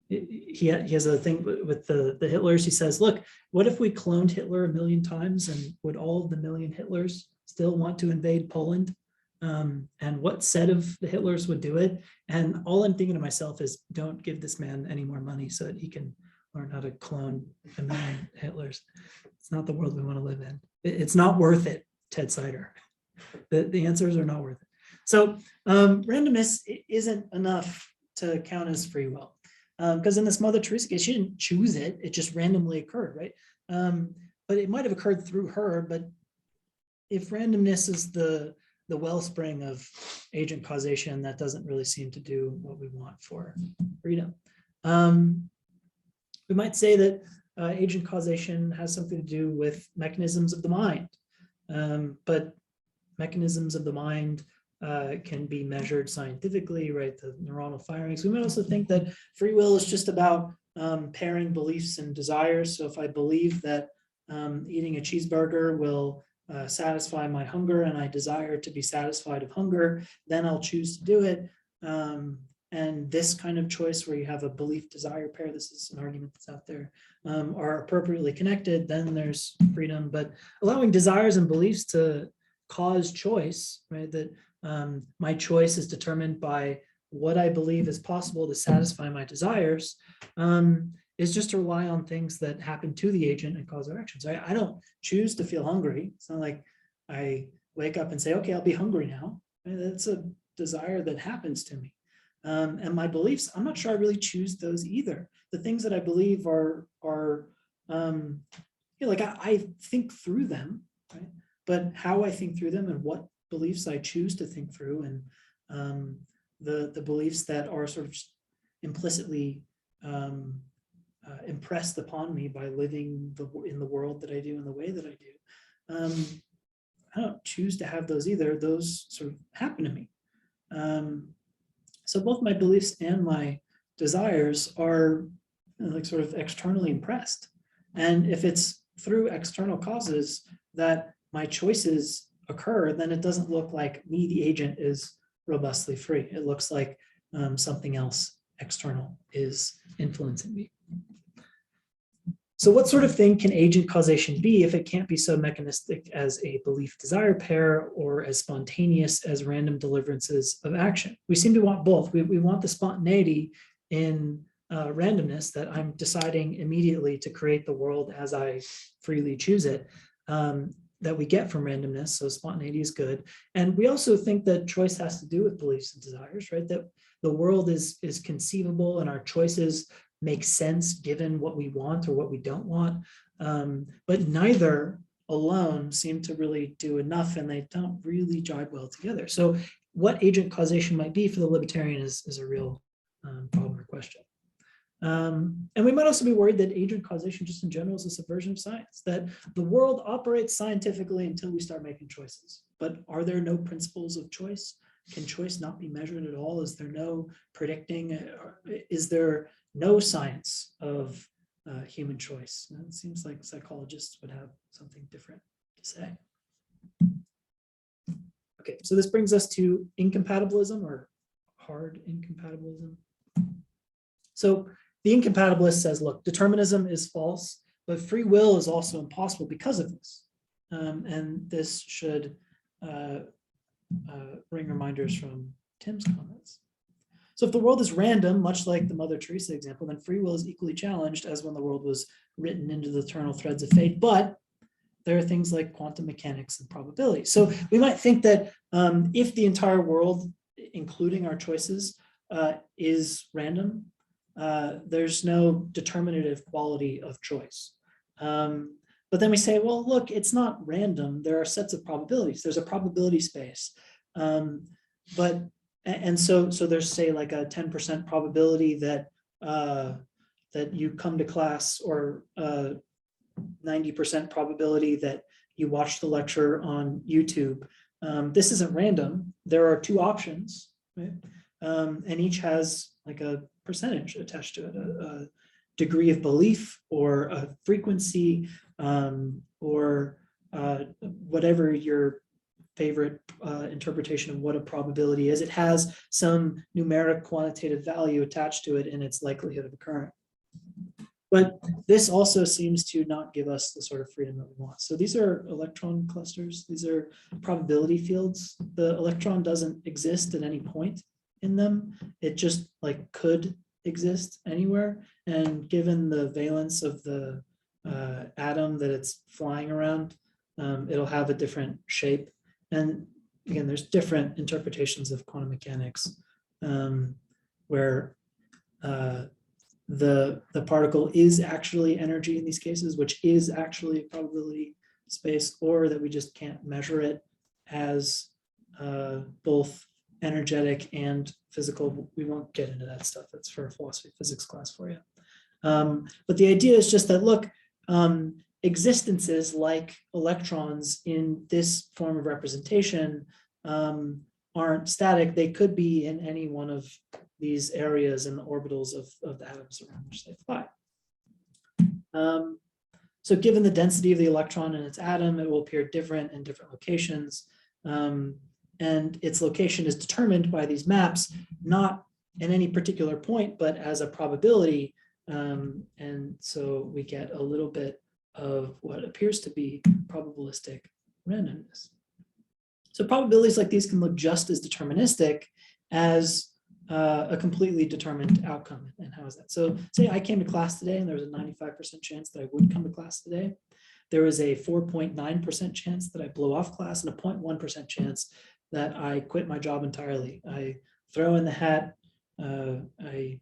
he has a thing with the Hitlers. He says, look, what if we cloned Hitler 1 million times, and would all of the 1 million Hitlers still want to invade Poland? And what set of the Hitlers would do it? And all I'm thinking to myself is, don't give this man any more money so that he can learn how to clone 1 million Hitlers. It's not the world we want to live in. It's not worth it, Ted Sider. The answers are not worth it. So randomness isn't enough to count as free will. Because in this Mother Teresa case, she didn't choose it. It just randomly occurred, right? But it might have occurred through her. But if randomness is the wellspring of agent causation, that doesn't really seem to do what we want for freedom. We might say that agent causation has something to do with mechanisms of the mind. But mechanisms of the mind can be measured scientifically, right? The neuronal firings. We might also think that free will is just about pairing beliefs and desires. So if I believe that eating a cheeseburger will satisfy my hunger, and I desire to be satisfied of hunger, then I'll choose to do it. And this kind of choice, where you have a belief desire pair, this is an argument that's out there, are appropriately connected, then there's freedom. But allowing desires and beliefs to cause choice, right? That my choice is determined by what I believe is possible to satisfy my desires, is just to rely on things that happen to the agent and cause our actions. I don't choose to feel hungry. It's not like I wake up and say, okay, I'll be hungry now. That's a desire that happens to me. And my beliefs, I'm not sure I really choose those either. The things that I believe are like I think through them, right? But how I think through them and what beliefs I choose to think through, and the beliefs that are sort of implicitly impressed upon me by living in the world that I do in the way that I do. I don't choose to have those either. Those sort of happen to me. So both my beliefs and my desires are like sort of externally impressed. And if it's through external causes that my choices occur, then it doesn't look like me, the agent, is robustly free. It looks like something else external is influencing me. So what sort of thing can agent causation be if it can't be so mechanistic as a belief-desire pair or as spontaneous as random deliverances of action? We seem to want both. We want the spontaneity in randomness, that I'm deciding immediately to create the world as I freely choose it, that we get from randomness. So spontaneity is good. And we also think that choice has to do with beliefs and desires, right? That the world is conceivable and our choices make sense given what we want or what we don't want. But neither alone seem to really do enough, and they don't really jive well together. So what agent causation might be for the libertarian is a real problem or question. And we might also be worried that agent causation just in general is a subversion of science, that the world operates scientifically until we start making choices. But are there no principles of choice? Can choice not be measured at all? Is there no predicting? Is there no science of human choice? And it seems like psychologists would have something different to say. Okay, so this brings us to incompatibilism, or hard incompatibilism. So the incompatibilist says, look, determinism is false, but free will is also impossible because of this. And this should bring reminders from Tim's comments. So if the world is random, much like the Mother Teresa example, then free will is equally challenged as when the world was written into the eternal threads of fate. But there are things like quantum mechanics and probability. So we might think that if the entire world, including our choices, is random, there's no determinative quality of choice. But then we say, well, look, it's not random. There are sets of probabilities. There's a probability space. So there's, say, like a 10% probability that that you come to class, or 90% probability that you watch the lecture on YouTube. This isn't random. There are two options, right? And each has like a percentage attached to it, a degree of belief or a frequency, or whatever your favorite interpretation of what a probability is. It has some numeric quantitative value attached to it in its likelihood of occurring. But this also seems to not give us the sort of freedom that we want. So these are electron clusters. These are probability fields. The electron doesn't exist at any point in them. It just like could exist anywhere. And given the valence of the atom that it's flying around, it'll have a different shape. And again, there's different interpretations of quantum mechanics where the particle is actually energy in these cases, which is actually a probability space, or that we just can't measure it as both energetic and physical. We won't get into that stuff. That's for a philosophy of physics class for you. But the idea is just that, look, existences like electrons in this form of representation aren't static. They could be in any one of these areas in the orbitals of the atoms around which they fly. So given the density of the electron in its atom, it will appear different in different locations. And its location is determined by these maps, not in any particular point, but as a probability. And so we get a little bit of what appears to be probabilistic randomness. So probabilities like these can look just as deterministic as a completely determined outcome. And how is that? So say I came to class today and there was a 95% chance that I would come to class today. There was a 4.9% chance that I blow off class and a 0.1% chance that I quit my job entirely. I throw in the hat, I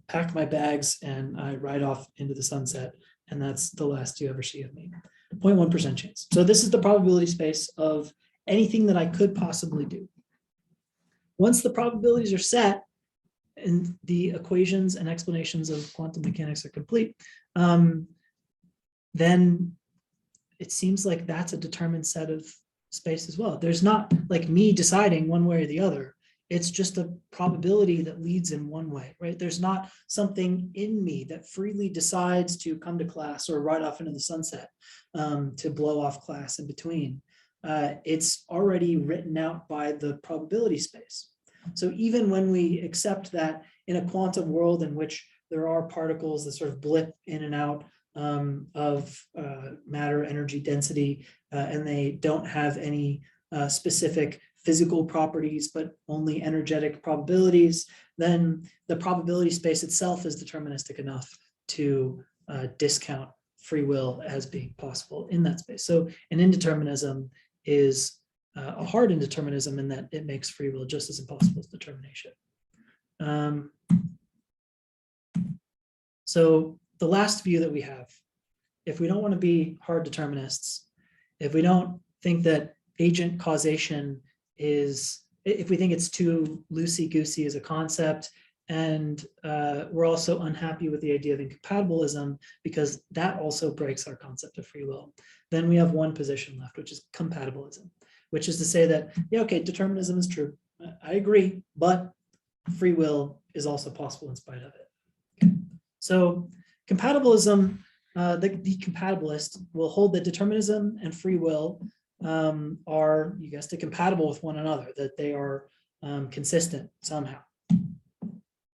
pack my bags, and I ride off into the sunset. And that's the last you ever see of me. 0.1% chance. So this is the probability space of anything that I could possibly do. Once the probabilities are set and the equations and explanations of quantum mechanics are complete, then it seems like that's a determined set of space as well. There's not like me deciding one way or the other. It's just a probability that leads in one way, right? There's not something in me that freely decides to come to class or ride off into the sunset, to blow off class in between. It's already written out by the probability space. So even when we accept that in a quantum world in which there are particles that sort of blip in and out of matter, energy, density, and they don't have any specific physical properties, but only energetic probabilities, then the probability space itself is deterministic enough to discount free will as being possible in that space. So an indeterminism is a hard indeterminism in that it makes free will just as impossible as determination. So the last view that we have, if we don't want to be hard determinists, if we don't think that agent causation is, if we think it's too loosey-goosey as a concept, and we're also unhappy with the idea of incompatibilism because that also breaks our concept of free will, then we have one position left, which is compatibilism, which is to say that, yeah, okay, determinism is true. I agree, but free will is also possible in spite of it. Okay. So compatibilism, the compatibilist will hold that determinism and free will are, you guessed it, compatible with one another, that they are consistent somehow.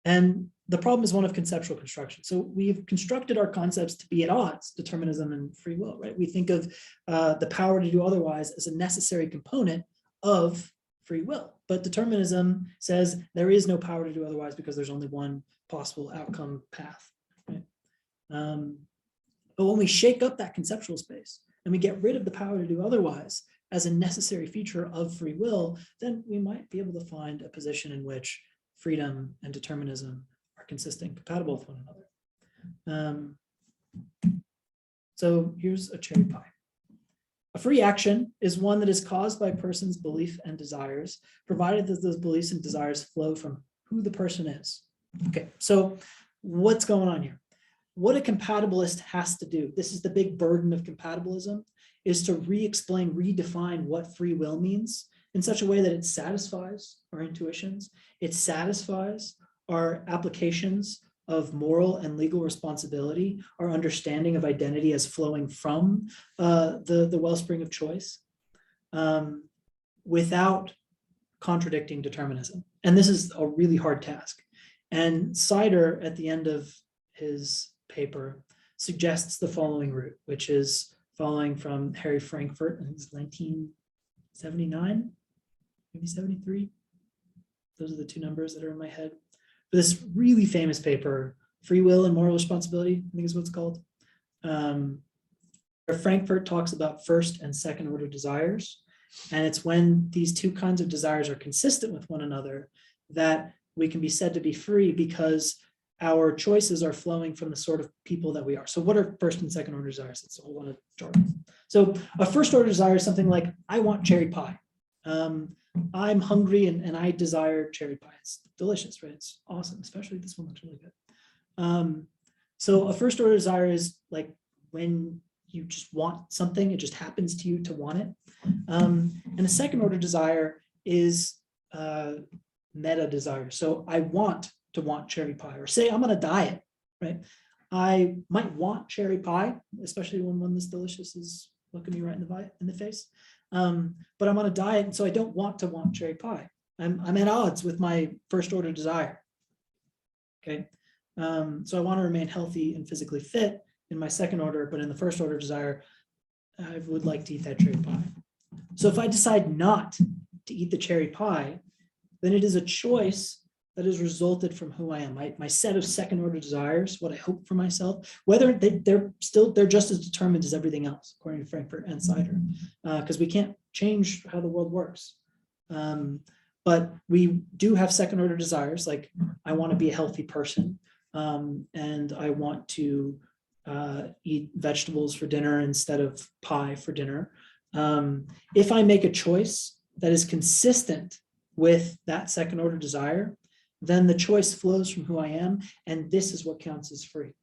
And the problem is one of conceptual construction. So we've constructed our concepts to be at odds, determinism and free will, right? We think of the power to do otherwise as a necessary component of free will. But determinism says there is no power to do otherwise because there's only one possible outcome path, right? But when we shake up that conceptual space and we get rid of the power to do otherwise as a necessary feature of free will, then we might be able to find a position in which freedom and determinism are consistent, compatible with one another. So here's a cherry pie. A free action is one that is caused by a person's belief and desires, provided that those beliefs and desires flow from who the person is. Okay, so what's going on here? What a compatibilist has to do, this is the big burden of compatibilism, is to re-explain, redefine what free will means in such a way that it satisfies our intuitions, it satisfies our applications of moral and legal responsibility, our understanding of identity as flowing from the wellspring of choice, without contradicting determinism. And this is a really hard task. And Sider, at the end of his paper, suggests the following route, which is following from Harry Frankfurt, I think it's 1979, maybe 73. Those are the two numbers that are in my head. But this really famous paper, Free Will and Moral Responsibility, I think is what it's called, where Frankfurt talks about first and second order desires. And it's when these two kinds of desires are consistent with one another that we can be said to be free, because our choices are flowing from the sort of people that we are. So what are first and second order desires? It's a whole lot of jargon. So a first order desire is something like, I want cherry pie. I'm hungry and I desire cherry pie. It's delicious, right? It's awesome, especially this one looks really good. So a first order desire is like when you just want something, it just happens to you to want it. And a second order desire is meta desire. So I want to want cherry pie, or say I'm on a diet, right? I might want cherry pie, especially when one this delicious is looking me right in the face. But I'm on a diet, and so I don't want to want cherry pie. I'm at odds with my first order desire. Okay, so I want to remain healthy and physically fit in my second order, but in the first order desire, I would like to eat that cherry pie. So if I decide not to eat the cherry pie, then it is a choice that has resulted from who I am. My set of second order desires, what I hope for myself, whether they're just as determined as everything else, according to Frankfurt and Sider, because we can't change how the world works. But we do have second order desires, like I want to be a healthy person, and I want to eat vegetables for dinner instead of pie for dinner. If I make a choice that is consistent with that second order desire, then the choice flows from who I am, and this is what counts as free.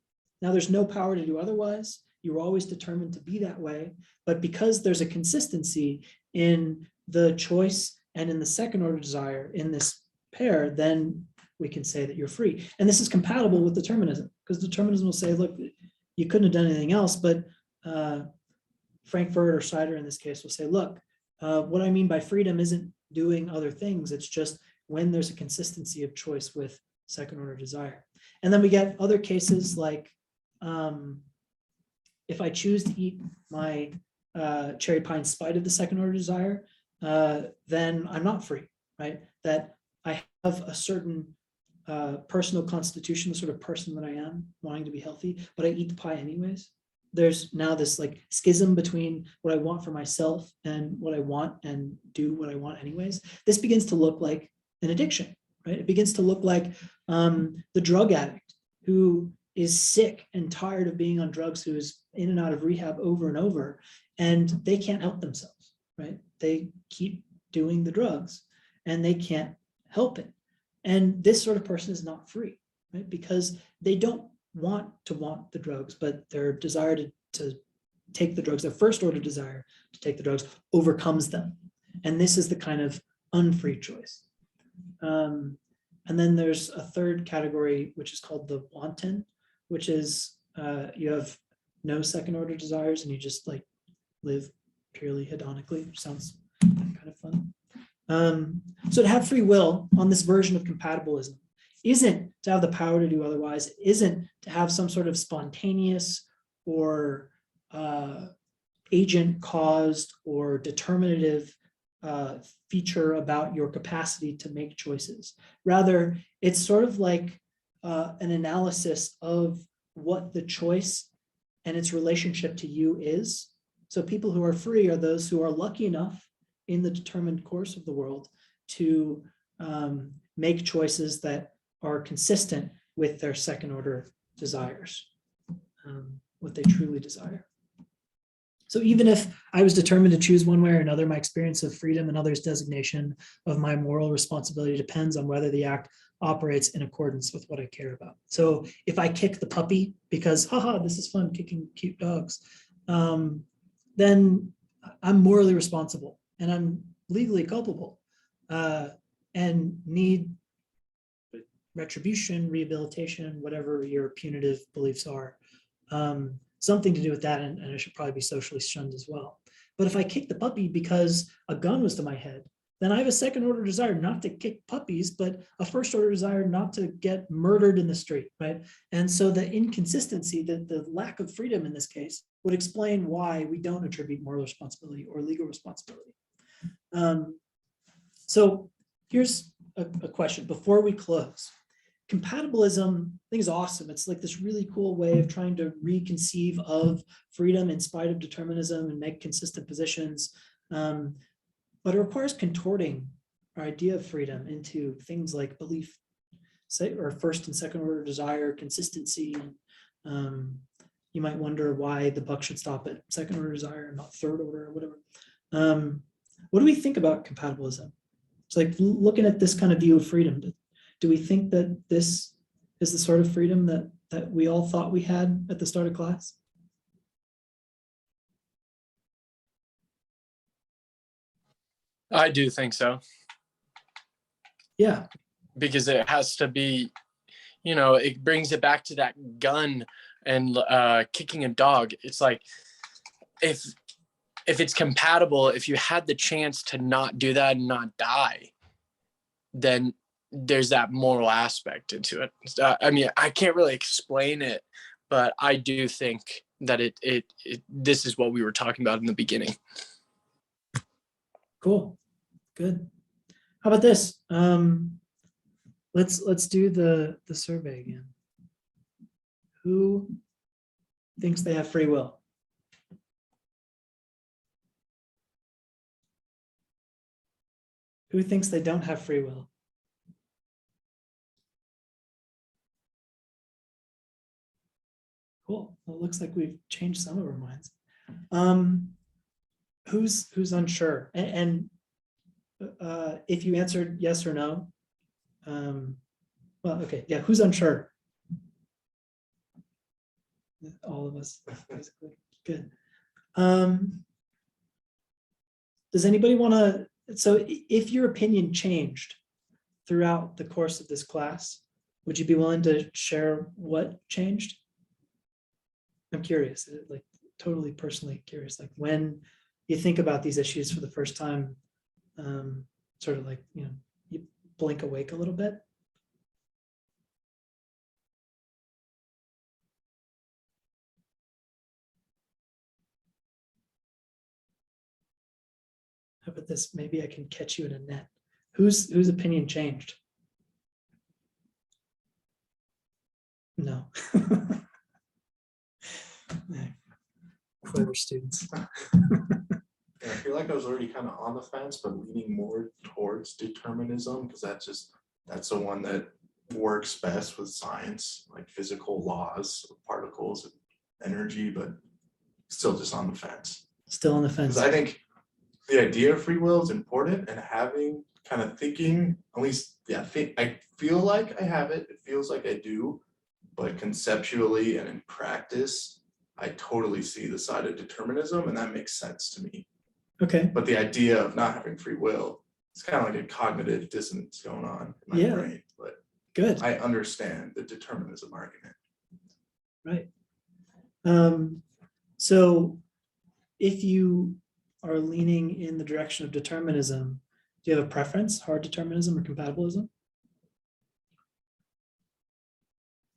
Now, there's no power to do otherwise. You're always determined to be that way, but because there's a consistency in the choice and in the second order desire, in this pair, then we can say that you're free. And this is compatible with determinism, because determinism will say, look, you couldn't have done anything else, but Frankfurt or Sider in this case will say, look, what I mean by freedom isn't doing other things. It's just when there's a consistency of choice with second order desire. And then we get other cases like if I choose to eat my cherry pie in spite of the second order desire, then I'm not free, right? That I have a certain personal constitution, the sort of person that I am, wanting to be healthy, but I eat the pie anyways. There's now this like schism between what I want for myself and what I want and do what I want anyways. This begins to look like an addiction, right? It begins to look like the drug addict who is sick and tired of being on drugs, who is in and out of rehab over and over, and they can't help themselves, right? They keep doing the drugs and they can't help it. And this sort of person is not free, right? Because they don't want the drugs, but their desire to take the drugs, their first order desire to take the drugs overcomes them. And this is the kind of unfree choice. And then there's a third category, which is called the wanton, which is you have no second order desires and you just like live purely hedonically, which sounds kind of fun. So to have free will on this version of compatibilism isn't to have the power to do otherwise, it isn't to have some sort of spontaneous or agent caused or determinative feature about your capacity to make choices. Rather, it's sort of like an analysis of what the choice and its relationship to you is. So people who are free are those who are lucky enough in the determined course of the world to make choices that are consistent with their second order desires, what they truly desire. So even if I was determined to choose one way or another, my experience of freedom and others' designation of my moral responsibility depends on whether the act operates in accordance with what I care about. So if I kick the puppy because, haha, this is fun, kicking cute dogs, then I'm morally responsible and I'm legally culpable and need retribution, rehabilitation, whatever your punitive beliefs are. Something to do with that, and I should probably be socially shunned as well. But if I kick the puppy because a gun was to my head, then I have a second order desire not to kick puppies, but a first order desire not to get murdered in the street, right? And so the inconsistency, the lack of freedom in this case would explain why we don't attribute moral responsibility or legal responsibility. So here's a question before we close. Compatibilism, I think, is awesome. It's like this really cool way of trying to reconceive of freedom in spite of determinism and make consistent positions. But it requires contorting our idea of freedom into things like belief, say, or first and second order desire, consistency. And you might wonder why the buck should stop at second order desire and not third order or whatever. What do we think about compatibilism? It's like looking at this kind of view of freedom. Do we think that this is the sort of freedom that we all thought we had at the start of class? I do think so. Yeah. Because it has to be, it brings it back to that gun and kicking a dog. It's like, if it's compatible, if you had the chance to not do that and not die, then there's that moral aspect into it. I mean, I can't really explain it, but I do think that this is what we were talking about in the beginning. Cool. Good. How about this? Let's do the survey again. Who thinks they have free will? Who thinks they don't have free will? Cool. Well, it looks like we've changed some of our minds. Who's unsure? And if you answered yes or no, well, okay, yeah, who's unsure? All of us, basically. Good. Does anybody want to? So, if your opinion changed throughout the course of this class? Would you be willing to share what changed? I'm curious, like totally personally curious, like when you think about these issues for the first time, sort of like, you know, you blink awake a little bit. How about this? Maybe I can catch you in a net. Whose opinion changed? No. Clever students. Yeah, I feel like I was already kind of on the fence, but leaning more towards determinism, because that's the one that works best with science, like physical laws of particles and energy, but still just on the fence. Still on the fence. Because I think the idea of free will is important, and having kind of thinking, at least, yeah, I feel like I have it. It feels like I do, but conceptually and in practice, I totally see the side of determinism, and that makes sense to me. Okay. But the idea of not having free will, it's kind of like a cognitive dissonance going on in my brain. But good. I understand the determinism argument. Right. So if you are leaning in the direction of determinism, do you have a preference, hard determinism or compatibilism?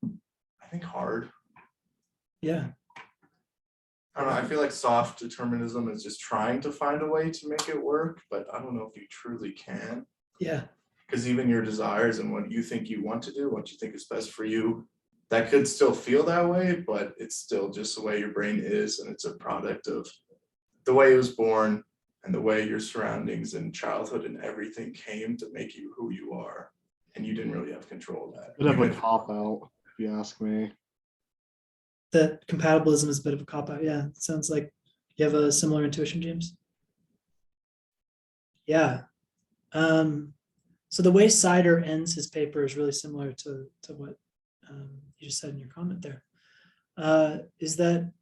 I think hard. Yeah. I don't know, I feel like soft determinism is just trying to find a way to make it work, but I don't know if you truly can. Yeah. Because even your desires and what you think you want to do, what you think is best for you, that could still feel that way, but it's still just the way your brain is, and it's a product of the way it was born and the way your surroundings and childhood and everything came to make you who you are, and you didn't really have control of that. Bit of a cop out, if you ask me. That compatibilism is a bit of a cop-out. Yeah, it sounds like you have a similar intuition, James. Yeah. So the way Sider ends his paper is really similar to what you just said in your comment there. Is that,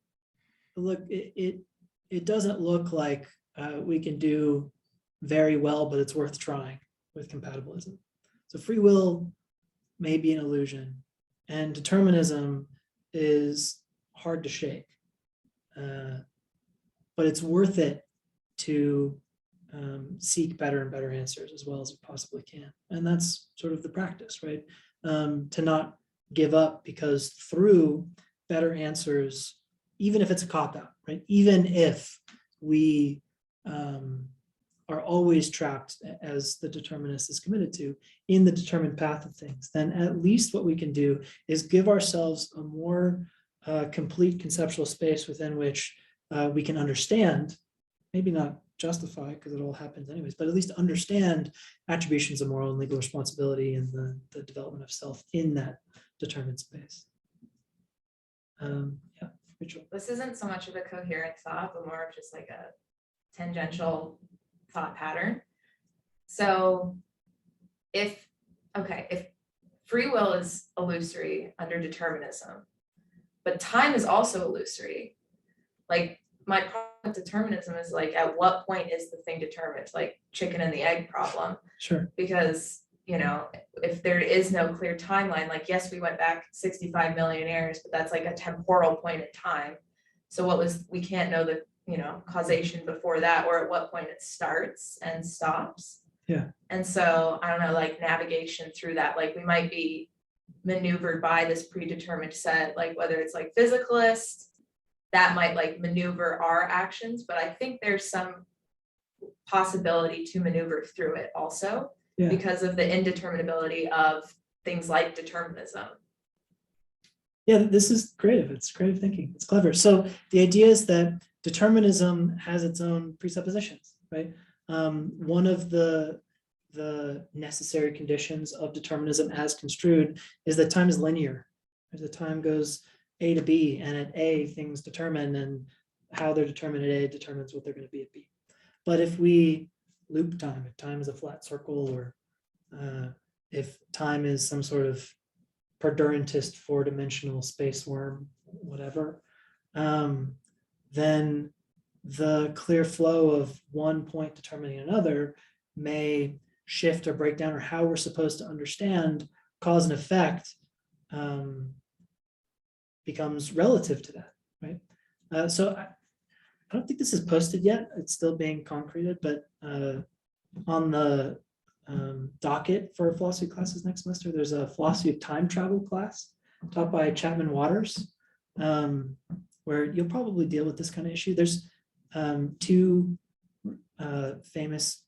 look, it doesn't look like we can do very well, but it's worth trying with compatibilism. So free will may be an illusion, and determinism is hard to shake, but it's worth it to seek better and better answers as well as it possibly can. And that's sort of the practice, right? To not give up, because through better answers, even if it's a cop-out, right? Even if we are always trapped, as the determinist is committed to, in the determined path of things, then at least what we can do is give ourselves a more complete conceptual space within which we can understand, maybe not justify, because it all happens anyways, but at least understand attributions of moral and legal responsibility and the development of self in that determined space. Yeah, Rachel. This isn't so much of a coherent thought, but more of just like a tangential thought pattern. So if free will is illusory under determinism, but time is also illusory, like my problem with determinism is like, at what point is the thing determined? Like chicken and the egg problem. Sure. Because, you know, if there is no clear timeline, like, yes, we went back 65 million years, but that's like a temporal point in time. So we can't know the, you know, causation before that, or at what point it starts and stops. Yeah. And so I don't know, like navigation through that, like we might be maneuvered by this predetermined set, like whether it's like physicalist, that might like maneuver our actions, but I think there's some possibility to maneuver through it also, because of the indeterminability of things like determinism. Yeah, this is creative. It's creative thinking. It's clever. So the idea is that determinism has its own presuppositions, right? One of the necessary conditions of determinism as construed is that time is linear. The time goes A to B, and at A things determine, and how they're determined at A determines what they're going to be at B. But if we loop time, if time is a flat circle, or if time is some sort of perdurantist four-dimensional space worm, whatever, then the clear flow of one point determining another may shift or breakdown, or how we're supposed to understand cause and effect becomes relative to that, right? So I don't think this is posted yet. It's still being concreted, but on the docket for philosophy classes next semester, there's a philosophy of time travel class taught by Chapman Waters, where you'll probably deal with this kind of issue. There's two famous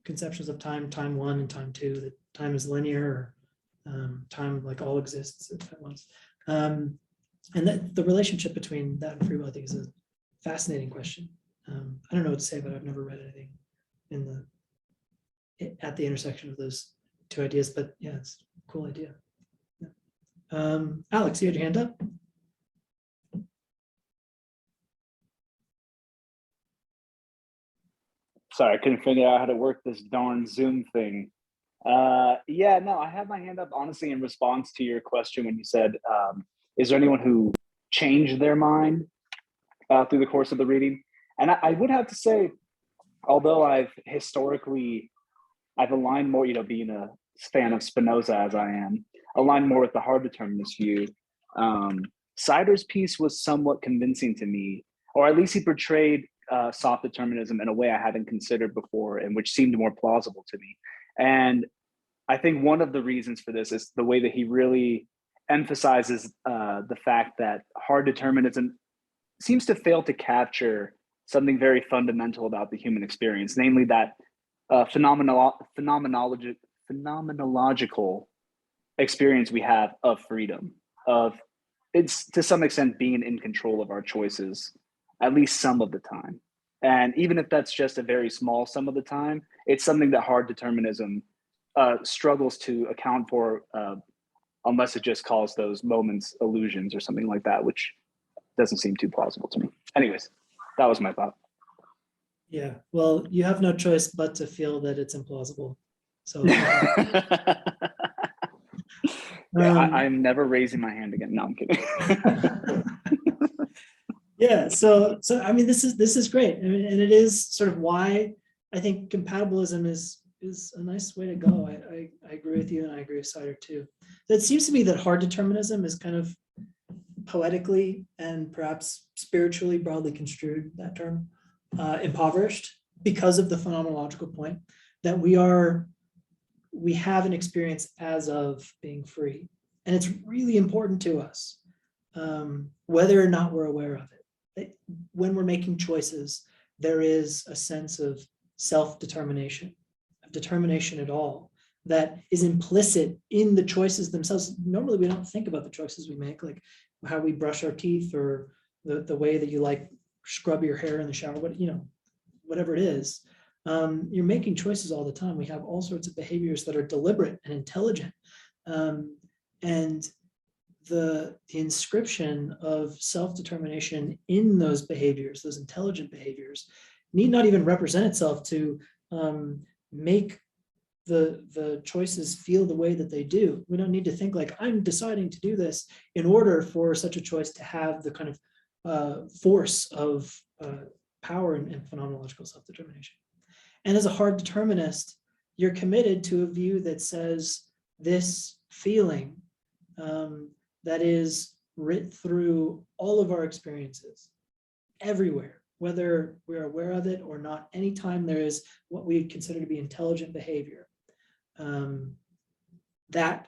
conceptions of time, time one and time two, that time is linear, or time like all exists at once. And that the relationship between that and free will, I think, is a fascinating question. I don't know what to say, but I've never read anything in at the intersection of those two ideas, but yeah, it's a cool idea. Yeah. Alex, you had your hand up? Sorry, I couldn't figure out how to work this darn Zoom thing. Yeah, no, I had my hand up honestly in response to your question when you said, is there anyone who changed their mind through the course of the reading? And I would have to say, although I've aligned more, being a fan of Spinoza as I am, aligned more with the hard determinist view. Sider's piece was somewhat convincing to me, or at least he portrayed soft determinism in a way I hadn't considered before, and which seemed more plausible to me. And I think one of the reasons for this is the way that he really emphasizes the fact that hard determinism seems to fail to capture something very fundamental about the human experience, namely that phenomenological experience we have of freedom, of it's to some extent being in control of our choices, at least some of the time. And even if that's just a very small sum of the time, it's something that hard determinism struggles to account for, unless it just calls those moments illusions or something like that, which doesn't seem too plausible to me. Anyways, that was my thought. Yeah, well, you have no choice but to feel that it's implausible. So Yeah, I'm never raising my hand again. No, I'm kidding. Yeah, so I mean, this is great. I mean, and it is sort of why I think compatibilism is a nice way to go. I agree with you, and I agree with Sider too. So it seems to me that hard determinism is kind of poetically and perhaps spiritually broadly construed, that term, impoverished because of the phenomenological point that we have an experience as of being free, and it's really important to us, whether or not we're aware of it. When we're making choices, there is a sense of self-determination, of determination at all, that is implicit in the choices themselves. Normally, we don't think about the choices we make, like how we brush our teeth, or the way that you like scrub your hair in the shower, whatever it is. You're making choices all the time. We have all sorts of behaviors that are deliberate and intelligent. And the inscription of self-determination in those behaviors, those intelligent behaviors, need not even represent itself to make the choices feel the way that they do. We don't need to think like, I'm deciding to do this in order for such a choice to have the kind of force of power and phenomenological self-determination. And as a hard determinist, you're committed to a view that says this feeling that is writ through all of our experiences, everywhere, whether we're aware of it or not. Anytime there is what we consider to be intelligent behavior, that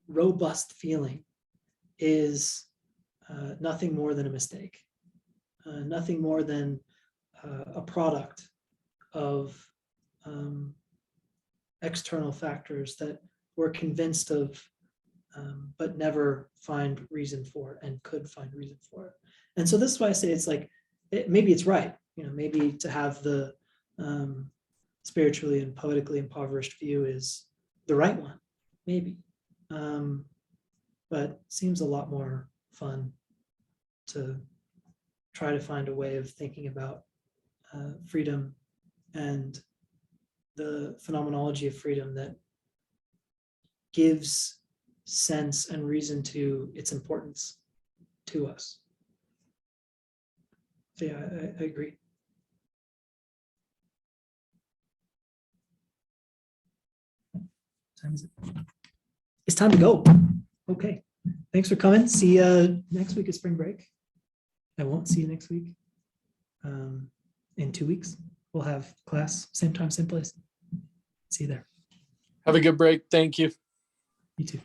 robust feeling is nothing more than a mistake, nothing more than a product of external factors that we're convinced of, but never find reason for, and could find reason for it. And so this is why I say it's like, maybe it's right, maybe to have the spiritually and poetically impoverished view is the right one, maybe. But seems a lot more fun to try to find a way of thinking about freedom and the phenomenology of freedom that gives sense and reason to its importance to us. So yeah, I agree. time is it? It's time to go. Okay. Thanks for coming. See you next week at spring break. I won't see you next week. In 2 weeks, we'll have class, same time, same place. See you there. Have a good break. Thank you. You too.